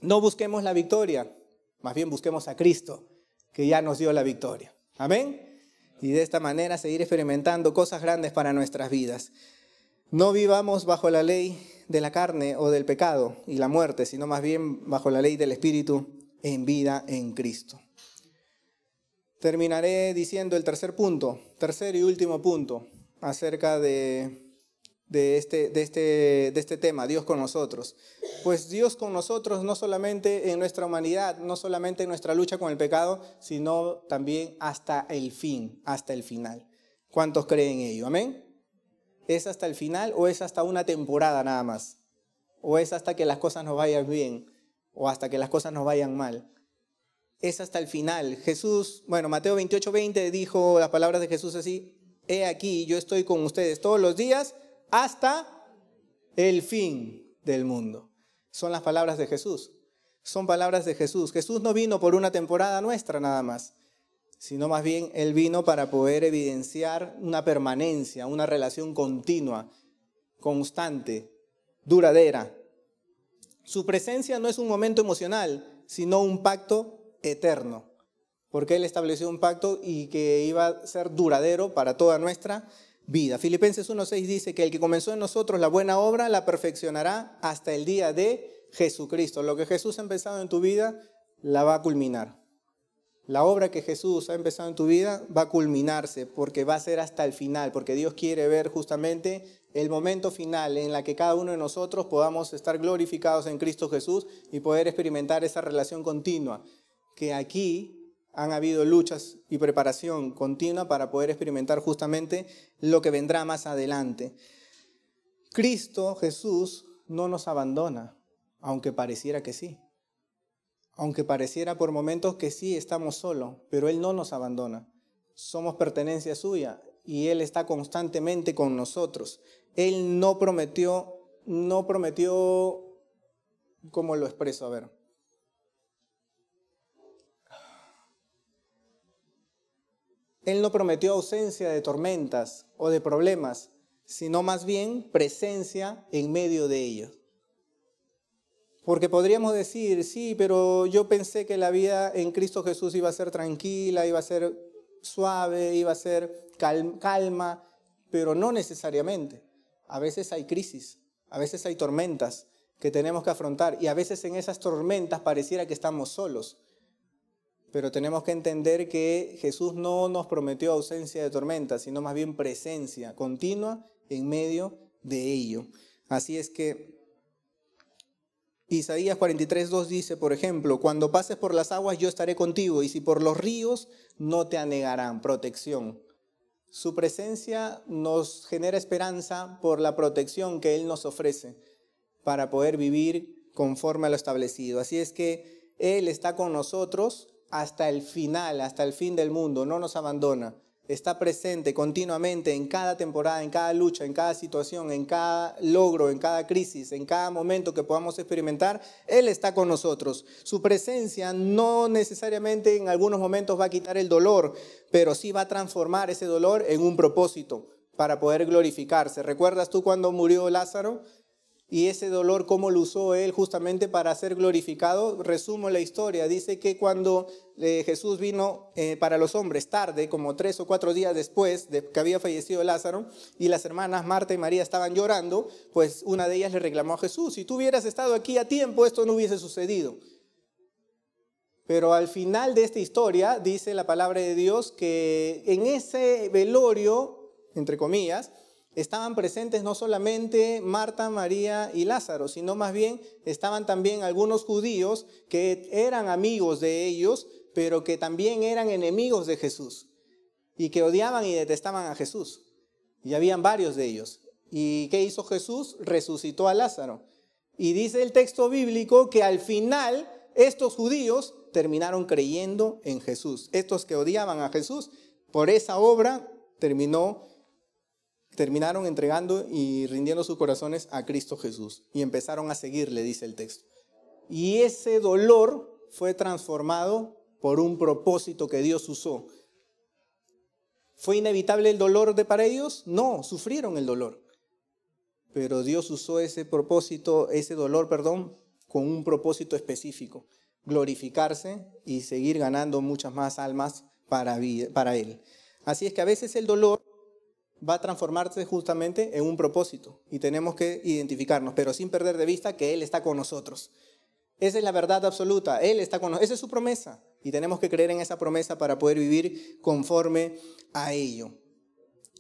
no busquemos la victoria, más bien busquemos a Cristo que ya nos dio la victoria. Amén. Y de esta manera seguir experimentando cosas grandes para nuestras vidas. No vivamos bajo la ley de la carne o del pecado y la muerte, sino más bien bajo la ley del Espíritu en vida en Cristo. Terminaré diciendo el tercer y último punto acerca de este tema, Dios con nosotros. Pues Dios con nosotros no solamente en nuestra humanidad, no solamente en nuestra lucha con el pecado, sino también hasta el fin, hasta el final. ¿Cuántos creen en ello? Amén. ¿Es hasta el final o es hasta una temporada nada más? ¿O es hasta que las cosas nos vayan bien o hasta que las cosas nos vayan mal? Es hasta el final. Jesús, Mateo 28:20 dijo las palabras de Jesús así: he aquí, yo estoy con ustedes todos los días hasta el fin del mundo. Son las palabras de Jesús. Son palabras de Jesús. Jesús no vino por una temporada nuestra nada más, sino más bien Él vino para poder evidenciar una permanencia, una relación continua, constante, duradera, Su presencia no es un momento emocional, sino un pacto eterno, porque Él estableció un pacto y que iba a ser duradero para toda nuestra vida. Filipenses 1:6 dice que el que comenzó en nosotros la buena obra la perfeccionará hasta el día de Jesucristo. Lo que Jesús ha empezado en tu vida la va a culminar. La obra que Jesús ha empezado en tu vida va a culminarse porque va a ser hasta el final, porque Dios quiere ver justamente el momento final en la que cada uno de nosotros podamos estar glorificados en Cristo Jesús y poder experimentar esa relación continua, que aquí han habido luchas y preparación continua para poder experimentar justamente lo que vendrá más adelante. Cristo Jesús no nos abandona, aunque pareciera que sí. Aunque pareciera por momentos que sí estamos solos, pero Él no nos abandona. Somos pertenencia suya y Él está constantemente con nosotros. Él no prometió, ¿cómo lo expreso? A ver. Él no prometió ausencia de tormentas o de problemas, sino más bien presencia en medio de ellos. Porque podríamos decir, sí, pero yo pensé que la vida en Cristo Jesús iba a ser tranquila, iba a ser suave, iba a ser calma, pero no necesariamente. A veces hay crisis, a veces hay tormentas que tenemos que afrontar y a veces en esas tormentas pareciera que estamos solos. Pero tenemos que entender que Jesús no nos prometió ausencia de tormentas, sino más bien presencia continua en medio de ello. Así es que Isaías 43:2 dice, por ejemplo, cuando pases por las aguas yo estaré contigo y si por los ríos no te anegarán. Protección. Su presencia nos genera esperanza por la protección que Él nos ofrece para poder vivir conforme a lo establecido. Así es que Él está con nosotros hasta el final, hasta el fin del mundo, no nos abandona. Está presente continuamente en cada temporada, en cada lucha, en cada situación, en cada logro, en cada crisis, en cada momento que podamos experimentar. Él está con nosotros. Su presencia no necesariamente en algunos momentos va a quitar el dolor, pero sí va a transformar ese dolor en un propósito para poder glorificarse. ¿Recuerdas tú cuando murió Lázaro? Y ese dolor, ¿cómo lo usó Él justamente para ser glorificado? Resumo la historia. Dice que cuando Jesús vino para los hombres tarde, como 3 o 4 días después de que había fallecido Lázaro, y las hermanas Marta y María estaban llorando, pues una de ellas le reclamó a Jesús, si tú hubieras estado aquí a tiempo, esto no hubiese sucedido. Pero al final de esta historia, dice la palabra de Dios, que en ese velorio, entre comillas, estaban presentes no solamente Marta, María y Lázaro, sino más bien estaban también algunos judíos que eran amigos de ellos, pero que también eran enemigos de Jesús y que odiaban y detestaban a Jesús. Y habían varios de ellos. ¿Y qué hizo Jesús? Resucitó a Lázaro. Y dice el texto bíblico que al final estos judíos terminaron creyendo en Jesús. Estos que odiaban a Jesús, por esa obra terminaron entregando y rindiendo sus corazones a Cristo Jesús y empezaron a seguirle, dice el texto. Y ese dolor fue transformado por un propósito que Dios usó. ¿Fue inevitable el dolor para ellos? No, sufrieron el dolor. Pero Dios usó ese dolor, con un propósito específico, glorificarse y seguir ganando muchas más almas para Él. Así es que a veces el dolor va a transformarse justamente en un propósito y tenemos que identificarnos, pero sin perder de vista que Él está con nosotros. Esa es la verdad absoluta, Él está con nosotros, esa es su promesa y tenemos que creer en esa promesa para poder vivir conforme a ello.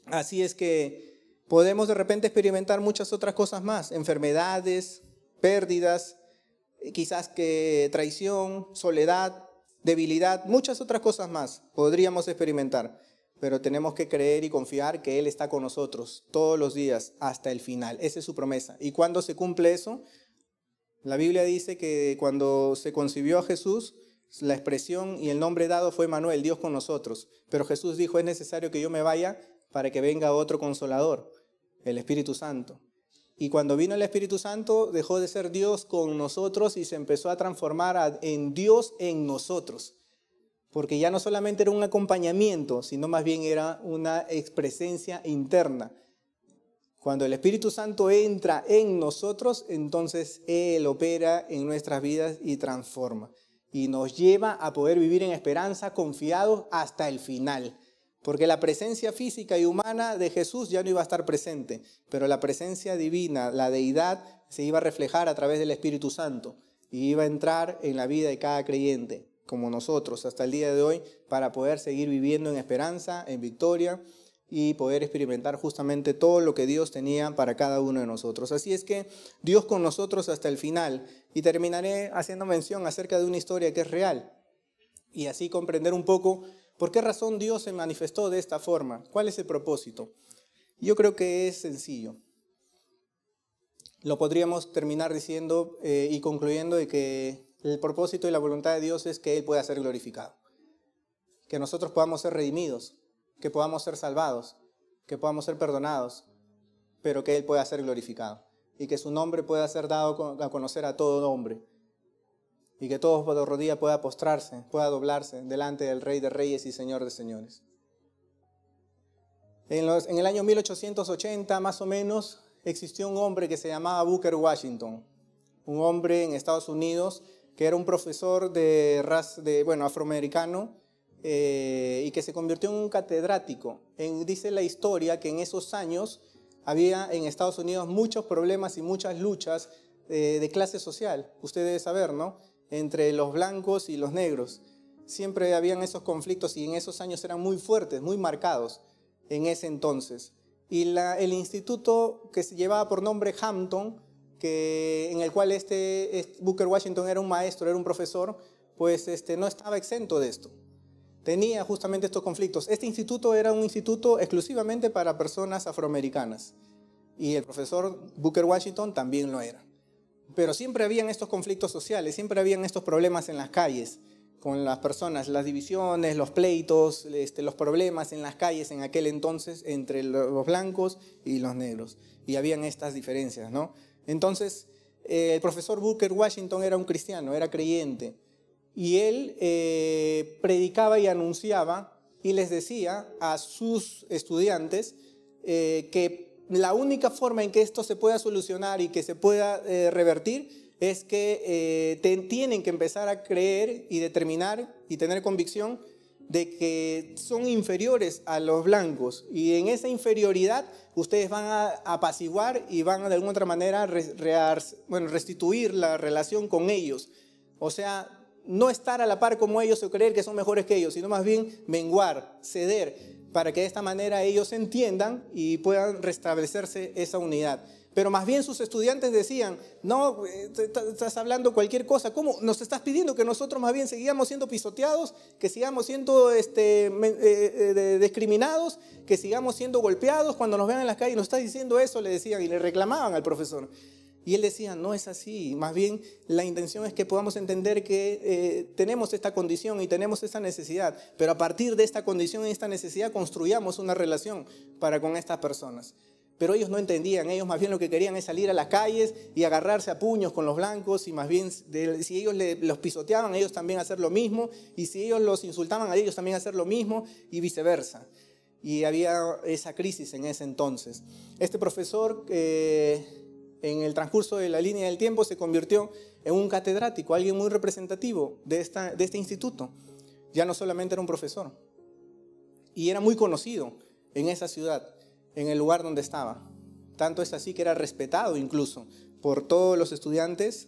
Así es que podemos de repente experimentar muchas otras cosas más, enfermedades, pérdidas, quizás que traición, soledad, debilidad, muchas otras cosas más podríamos experimentar. Pero tenemos que creer y confiar que Él está con nosotros todos los días hasta el final. Esa es su promesa. ¿Y cuándo se cumple eso? La Biblia dice que cuando se concibió a Jesús, la expresión y el nombre dado fue Emmanuel, Dios con nosotros. Pero Jesús dijo, es necesario que yo me vaya para que venga otro consolador, el Espíritu Santo. Y cuando vino el Espíritu Santo, dejó de ser Dios con nosotros y se empezó a transformar en Dios en nosotros. Porque ya no solamente era un acompañamiento, sino más bien era una presencia interna, Cuando el Espíritu Santo entra en nosotros, entonces Él opera en nuestras vidas y transforma. Y nos lleva a poder vivir en esperanza, confiados hasta el final. Porque la presencia física y humana de Jesús ya no iba a estar presente, pero la presencia divina, la deidad, se iba a reflejar a través del Espíritu Santo y iba a entrar en la vida de cada creyente, como nosotros hasta el día de hoy, para poder seguir viviendo en esperanza, en victoria y poder experimentar justamente todo lo que Dios tenía para cada uno de nosotros. Así es que Dios con nosotros hasta el final. Y terminaré haciendo mención acerca de una historia que es real y así comprender un poco por qué razón Dios se manifestó de esta forma. ¿Cuál es el propósito? Yo creo que es sencillo. Lo podríamos terminar diciendo y concluyendo de que el propósito y la voluntad de Dios es que Él pueda ser glorificado. Que nosotros podamos ser redimidos, que podamos ser salvados, que podamos ser perdonados, pero que Él pueda ser glorificado y que su nombre pueda ser dado a conocer a todo hombre y que todo rodilla pueda postrarse, pueda doblarse delante del Rey de Reyes y Señor de Señores. En el año 1880, más o menos, existió un hombre que se llamaba Booker Washington, un hombre en Estados Unidos que era un profesor afroamericano, y que se convirtió en un catedrático. Dice la historia que en esos años había en Estados Unidos muchos problemas y muchas luchas de clase social. Usted debe saber, ¿no? Entre los blancos y los negros. Siempre habían esos conflictos y en esos años eran muy fuertes, muy marcados en ese entonces. Y el instituto que se llevaba por nombre Hampton, en el cual Booker Washington era un maestro, era un profesor, pues no estaba exento de esto. Tenía justamente estos conflictos. Este instituto era un instituto exclusivamente para personas afroamericanas y el profesor Booker Washington también lo era. Pero siempre habían estos conflictos sociales, siempre habían estos problemas en las calles con las personas, las divisiones, los pleitos, los problemas en las calles en aquel entonces entre los blancos y los negros. Y habían estas diferencias, ¿no? Entonces, el profesor Booker Washington era un cristiano, era creyente. Y él predicaba y anunciaba y les decía a sus estudiantes que la única forma en que esto se pueda solucionar y que se pueda revertir es que tienen que empezar a creer y determinar y tener convicción de que son inferiores a los blancos. Y en esa inferioridad ustedes van a apaciguar y van de alguna otra manera restituir la relación con ellos. O sea, no estar a la par como ellos o creer que son mejores que ellos, sino más bien menguar, ceder, para que de esta manera ellos entiendan y puedan restablecerse esa unidad. Pero más bien sus estudiantes decían, no, estás hablando cualquier cosa, ¿cómo? Nos estás pidiendo que nosotros más bien sigamos siendo pisoteados, que sigamos siendo discriminados, que sigamos siendo golpeados cuando nos vean en las calles, nos estás diciendo eso, le decían y le reclamaban al profesor. Y él decía, no es así, más bien la intención es que podamos entender que tenemos esta condición y tenemos esta necesidad, pero a partir de esta condición y esta necesidad construyamos una relación para con estas personas. Pero ellos no entendían, ellos más bien lo que querían es salir a las calles y agarrarse a puños con los blancos y más bien si ellos los pisoteaban, ellos también hacer lo mismo, y si ellos los insultaban a ellos también hacer lo mismo y viceversa. Y había esa crisis en ese entonces. Este profesor en el transcurso de la línea del tiempo se convirtió en un catedrático, alguien muy representativo de este instituto. Ya no solamente era un profesor, y era muy conocido en esa ciudad, en el lugar donde estaba. Tanto es así que era respetado incluso por todos los estudiantes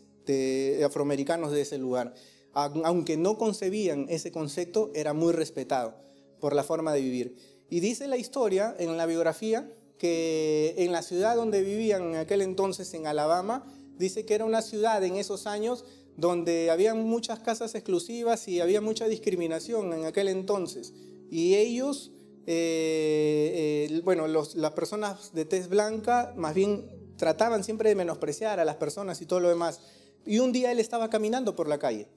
afroamericanos de ese lugar. Aunque no concebían ese concepto, era muy respetado por la forma de vivir. Y dice la historia en la biografía que en la ciudad donde vivían en aquel entonces, en Alabama, dice que era una ciudad en esos años donde había muchas casas exclusivas y había mucha discriminación en aquel entonces. Y ellos, las personas de tez blanca, más bien trataban siempre de menospreciar a las personas y todo lo demás. Y un día él estaba caminando por la calle.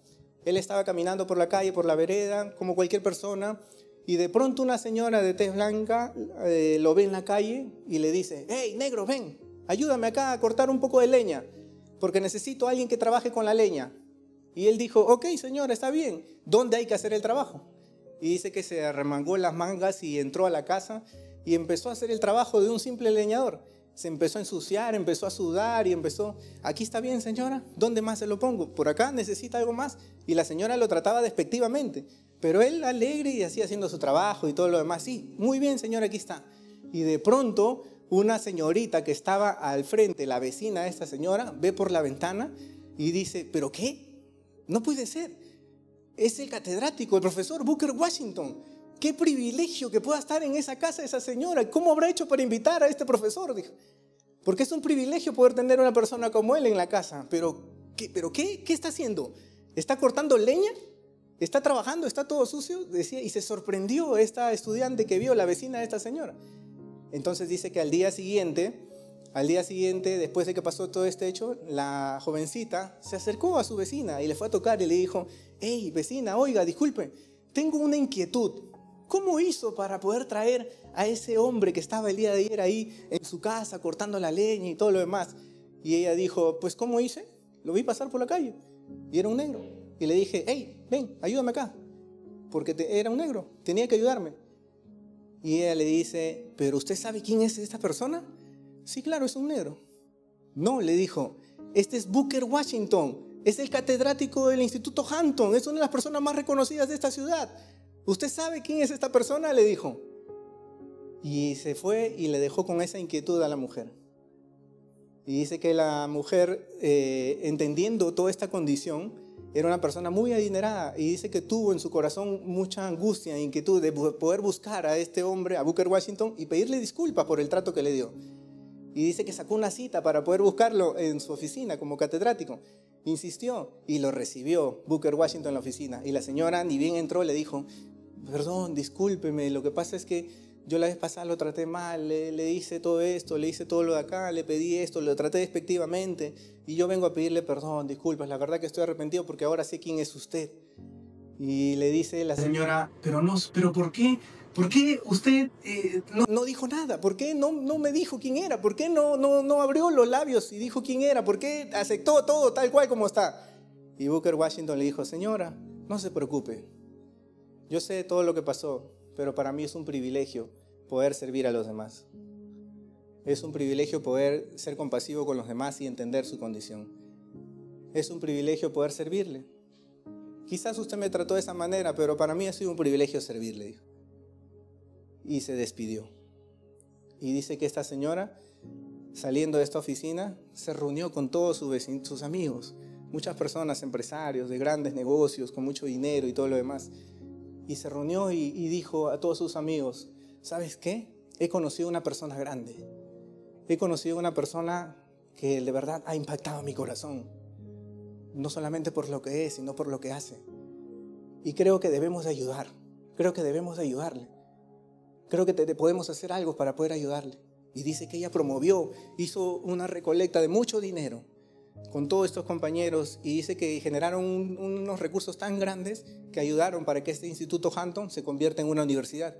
Él estaba caminando por la calle, por la vereda, como cualquier persona. Y de pronto una señora de tez blanca lo ve en la calle y le dice, hey, negro, ven, ayúdame acá a cortar un poco de leña, porque necesito a alguien que trabaje con la leña. Y él dijo, ok, señora, está bien, ¿dónde hay que hacer el trabajo? Y dice que se arremangó las mangas y entró a la casa y empezó a hacer el trabajo de un simple leñador. se empezó a ensuciar, empezó a sudar y empezó, aquí está bien señora, ¿dónde más se lo pongo? Por acá necesita algo más. Y la señora lo trataba despectivamente, pero él alegre y así haciendo su trabajo y todo lo demás. Sí, muy bien señora, aquí está. Y de pronto una señorita que estaba al frente, la vecina de esta señora, ve por la ventana y dice, ¿pero qué? No puede ser. Es el catedrático, el profesor Booker Washington. Qué privilegio que pueda estar en esa casa esa señora. ¿Cómo habrá hecho para invitar a este profesor? Dijo. Porque es un privilegio poder tener una persona como él en la casa. ¿Pero qué está haciendo? ¿Está cortando leña? ¿Está trabajando? ¿Está todo sucio? Decía, y se sorprendió esta estudiante que vio la vecina de esta señora. Entonces dice que al día siguiente, después de que pasó todo este hecho, la jovencita se acercó a su vecina y le fue a tocar y le dijo, hey, vecina, oiga, disculpe, tengo una inquietud. ¿Cómo hizo para poder traer a ese hombre que estaba el día de ayer ahí en su casa cortando la leña y todo lo demás? Y ella dijo, pues ¿cómo hice? Lo vi pasar por la calle y era un negro. Y le dije, hey, ven, ayúdame acá, porque era un negro, tenía que ayudarme. Y ella le dice, ¿pero usted sabe quién es esta persona? Sí, claro, es un negro. No, le dijo, este es Booker Washington, es el catedrático del Instituto Hampton, es una de las personas más reconocidas de esta ciudad. ¿Usted sabe quién es esta persona? Le dijo. Y se fue y le dejó con esa inquietud a la mujer. Y dice que la mujer, entendiendo toda esta condición, era una persona muy adinerada y dice que tuvo en su corazón mucha angustia e inquietud de poder buscar a este hombre, a Booker Washington, y pedirle disculpas por el trato que le dio. Y dice que sacó una cita para poder buscarlo en su oficina como catedrático. Insistió y lo recibió Booker Washington en la oficina. Y la señora, ni bien entró, le dijo, perdón, discúlpeme, lo que pasa es que yo la vez pasada lo traté mal, le hice todo esto, le hice todo lo de acá, le pedí esto, lo traté despectivamente y yo vengo a pedirle perdón, disculpas, la verdad que estoy arrepentido porque ahora sé quién es usted. Y le dice la señora, pero ¿por qué? ¿Por qué usted no dijo nada? ¿Por qué no me dijo quién era? ¿Por qué no abrió los labios y dijo quién era? ¿Por qué aceptó todo tal cual como está? Y Booker Washington le dijo, señora, no se preocupe, yo sé todo lo que pasó, pero para mí es un privilegio poder servir a los demás. Es un privilegio poder ser compasivo con los demás y entender su condición. Es un privilegio poder servirle. Quizás usted me trató de esa manera, pero para mí ha sido un privilegio servirle, dijo. Y se despidió. Y dice que esta señora, saliendo de esta oficina, se reunió con todos sus amigos, muchas personas, empresarios de grandes negocios, con mucho dinero y todo lo demás. Y se reunió y dijo a todos sus amigos, ¿sabes qué? He conocido una persona grande. He conocido una persona que de verdad ha impactado mi corazón. No solamente por lo que es, sino por lo que hace. Y creo que debemos de ayudar. Creo que debemos de ayudarle. Creo que podemos hacer algo para poder ayudarle. Y dice que ella promovió, hizo una recolecta de mucho dinero con todos estos compañeros y dice que generaron unos recursos tan grandes que ayudaron para que este Instituto Hampton se convierta en una universidad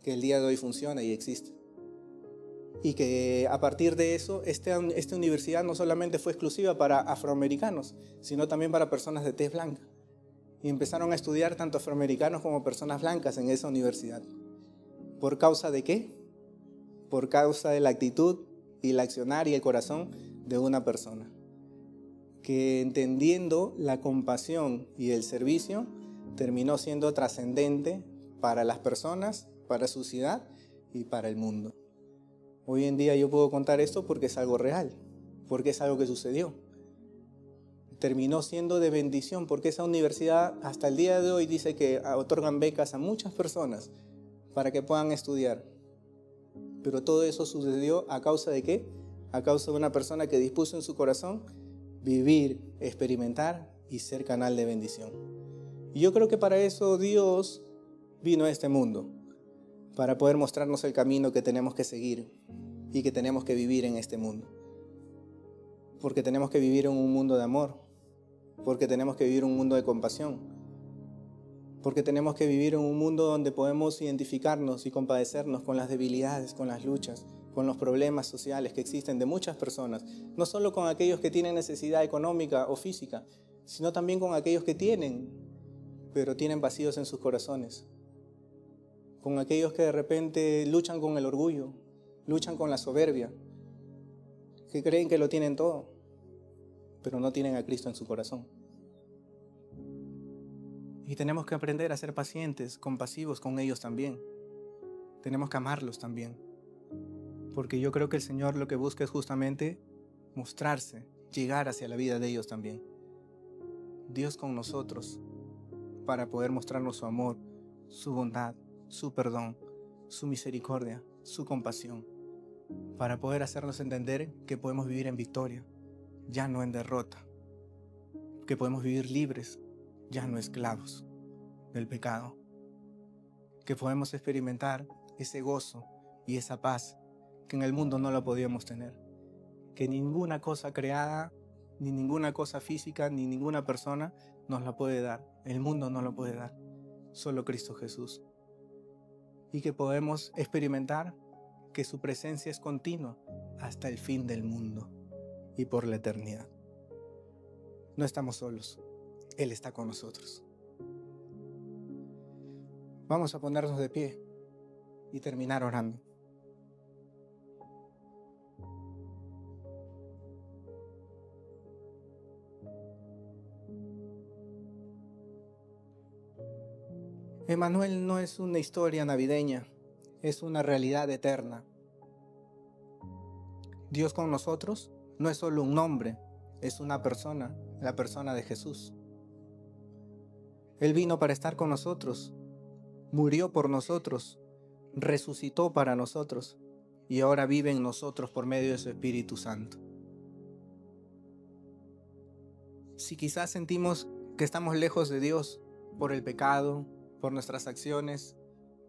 que el día de hoy funciona y existe. Y que a partir de eso, esta universidad no solamente fue exclusiva para afroamericanos, sino también para personas de tez blanca. Y empezaron a estudiar tanto afroamericanos como personas blancas en esa universidad. ¿Por causa de qué? Por causa de la actitud y el accionar y el corazón de una persona, que entendiendo la compasión y el servicio, terminó siendo trascendente para las personas, para su ciudad y para el mundo. Hoy en día yo puedo contar esto porque es algo real, porque es algo que sucedió. Terminó siendo de bendición porque esa universidad hasta el día de hoy dice que otorgan becas a muchas personas para que puedan estudiar. Pero todo eso sucedió ¿a causa de qué? A causa de una persona que dispuso en su corazón vivir, experimentar y ser canal de bendición. Y yo creo que para eso Dios vino a este mundo, para poder mostrarnos el camino que tenemos que seguir y que tenemos que vivir en este mundo. Porque tenemos que vivir en un mundo de amor, porque tenemos que vivir en un mundo de compasión, porque tenemos que vivir en un mundo donde podemos identificarnos y compadecernos con las debilidades, con las luchas, con los problemas sociales que existen de muchas personas, no solo con aquellos que tienen necesidad económica o física, sino también con aquellos que tienen, pero tienen vacíos en sus corazones, con aquellos que de repente luchan con el orgullo, luchan con la soberbia, que creen que lo tienen todo, pero no tienen a Cristo en su corazón. Y tenemos que aprender a ser pacientes, compasivos con ellos también. Tenemos que amarlos también. Porque yo creo que el Señor lo que busca es justamente mostrarse, llegar hacia la vida de ellos también. Dios con nosotros, para poder mostrarnos su amor, su bondad, su perdón, su misericordia, su compasión, para poder hacernos entender que podemos vivir en victoria, ya no en derrota, que podemos vivir libres, ya no esclavos del pecado, que podemos experimentar ese gozo y esa paz que en el mundo no la podíamos tener, que ninguna cosa creada, ni ninguna cosa física, ni ninguna persona nos la puede dar. El mundo no lo puede dar, solo Cristo Jesús. Y que podemos experimentar que su presencia es continua hasta el fin del mundo y por la eternidad. No estamos solos, Él está con nosotros. Vamos a ponernos de pie y terminar orando. Emmanuel no es una historia navideña, es una realidad eterna. Dios con nosotros no es solo un nombre, es una persona, la persona de Jesús. Él vino para estar con nosotros, murió por nosotros, resucitó para nosotros y ahora vive en nosotros por medio de su Espíritu Santo. Si quizás sentimos que estamos lejos de Dios por el pecado, por nuestras acciones,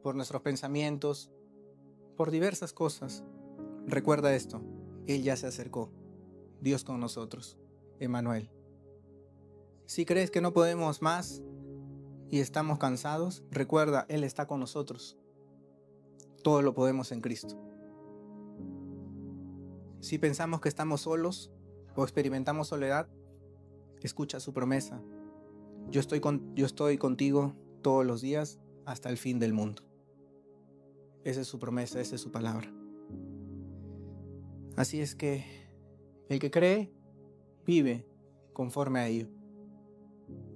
por nuestros pensamientos, por diversas cosas, recuerda esto: Él ya se acercó, Dios con nosotros, Emmanuel. Si crees que no podemos más y estamos cansados, recuerda, Él está con nosotros. Todo lo podemos en Cristo. Si pensamos que estamos solos o experimentamos soledad, escucha su promesa: yo estoy contigo todos los días hasta el fin del mundo. Esa es su promesa, esa es su palabra. Así es que el que cree, vive conforme a ello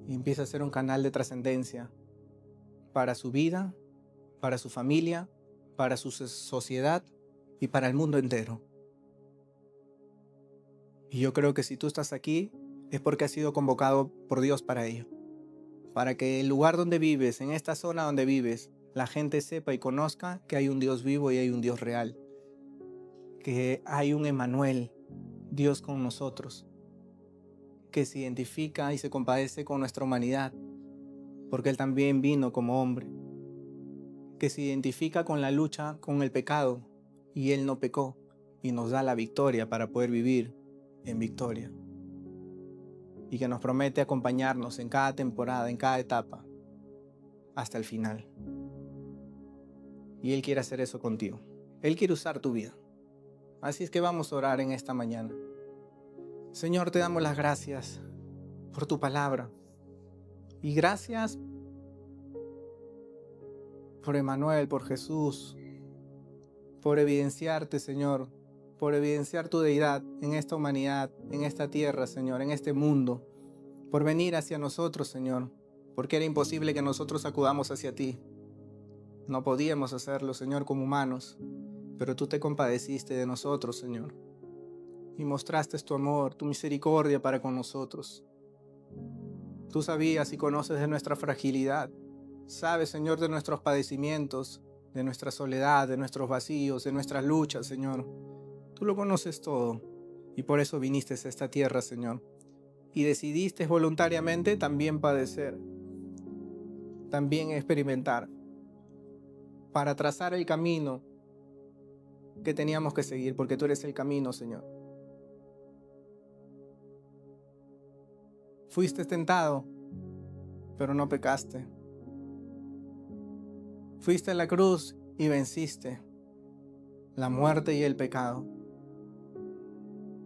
y empieza a ser un canal de trascendencia para su vida, para su familia, para su sociedad y para el mundo entero. Y yo creo que si tú estás aquí es porque has sido convocado por Dios para ello. Para que el lugar donde vives, en esta zona donde vives, la gente sepa y conozca que hay un Dios vivo y hay un Dios real. Que hay un Emmanuel, Dios con nosotros, que se identifica y se compadece con nuestra humanidad, porque Él también vino como hombre. Que se identifica con la lucha con el pecado y Él no pecó y nos da la victoria para poder vivir en victoria. Y que nos promete acompañarnos en cada temporada, en cada etapa, hasta el final. Y Él quiere hacer eso contigo. Él quiere usar tu vida. Así es que vamos a orar en esta mañana. Señor, te damos las gracias por tu palabra. Y gracias por Emmanuel, por Jesús, por evidenciarte, Señor, por evidenciar tu deidad en esta humanidad, en esta tierra, Señor, en este mundo, por venir hacia nosotros, Señor, porque era imposible que nosotros acudamos hacia ti. No podíamos hacerlo, Señor, como humanos, pero tú te compadeciste de nosotros, Señor, y mostraste tu amor, tu misericordia para con nosotros. Tú sabías y conoces de nuestra fragilidad, sabes, Señor, de nuestros padecimientos, de nuestra soledad, de nuestros vacíos, de nuestras luchas, Señor. Tú lo conoces todo y por eso viniste a esta tierra, Señor. Y decidiste voluntariamente también padecer, también experimentar, para trazar el camino que teníamos que seguir, porque tú eres el camino, Señor. Fuiste tentado, pero no pecaste. Fuiste a la cruz y venciste la muerte y el pecado.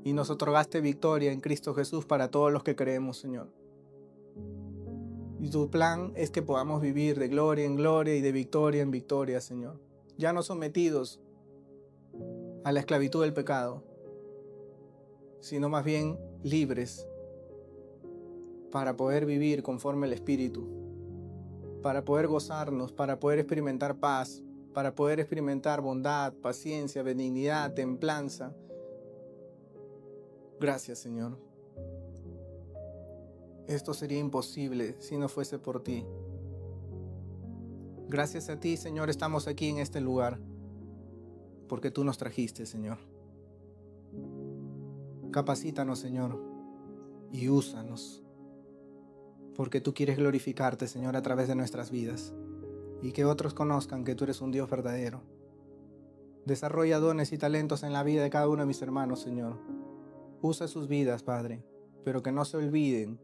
Y nos otorgaste victoria en Cristo Jesús para todos los que creemos, Señor. Y tu plan es que podamos vivir de gloria en gloria y de victoria en victoria, Señor. Ya no sometidos a la esclavitud del pecado, sino más bien libres para poder vivir conforme al Espíritu, para poder gozarnos, para poder experimentar paz, para poder experimentar bondad, paciencia, benignidad, templanza. Gracias, Señor. Esto sería imposible si no fuese por ti. Gracias a ti, Señor, estamos aquí en este lugar, porque tú nos trajiste, Señor. Capacítanos, Señor, y úsanos, porque tú quieres glorificarte, Señor, a través de nuestras vidas, y que otros conozcan que tú eres un Dios verdadero. Desarrolla dones y talentos en la vida de cada uno de mis hermanos, Señor. Usa sus vidas, Padre, pero que no se olviden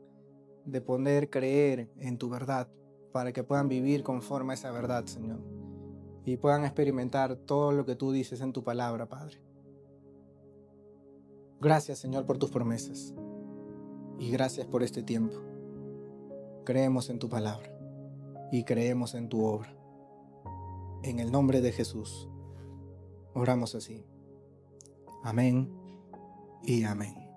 de poder creer en tu verdad, para que puedan vivir conforme a esa verdad, Señor, y puedan experimentar todo lo que tú dices en tu palabra, Padre. Gracias, Señor, por tus promesas, y gracias por este tiempo. Creemos en tu palabra y creemos en tu obra. En el nombre de Jesús, oramos así. Amén y amén.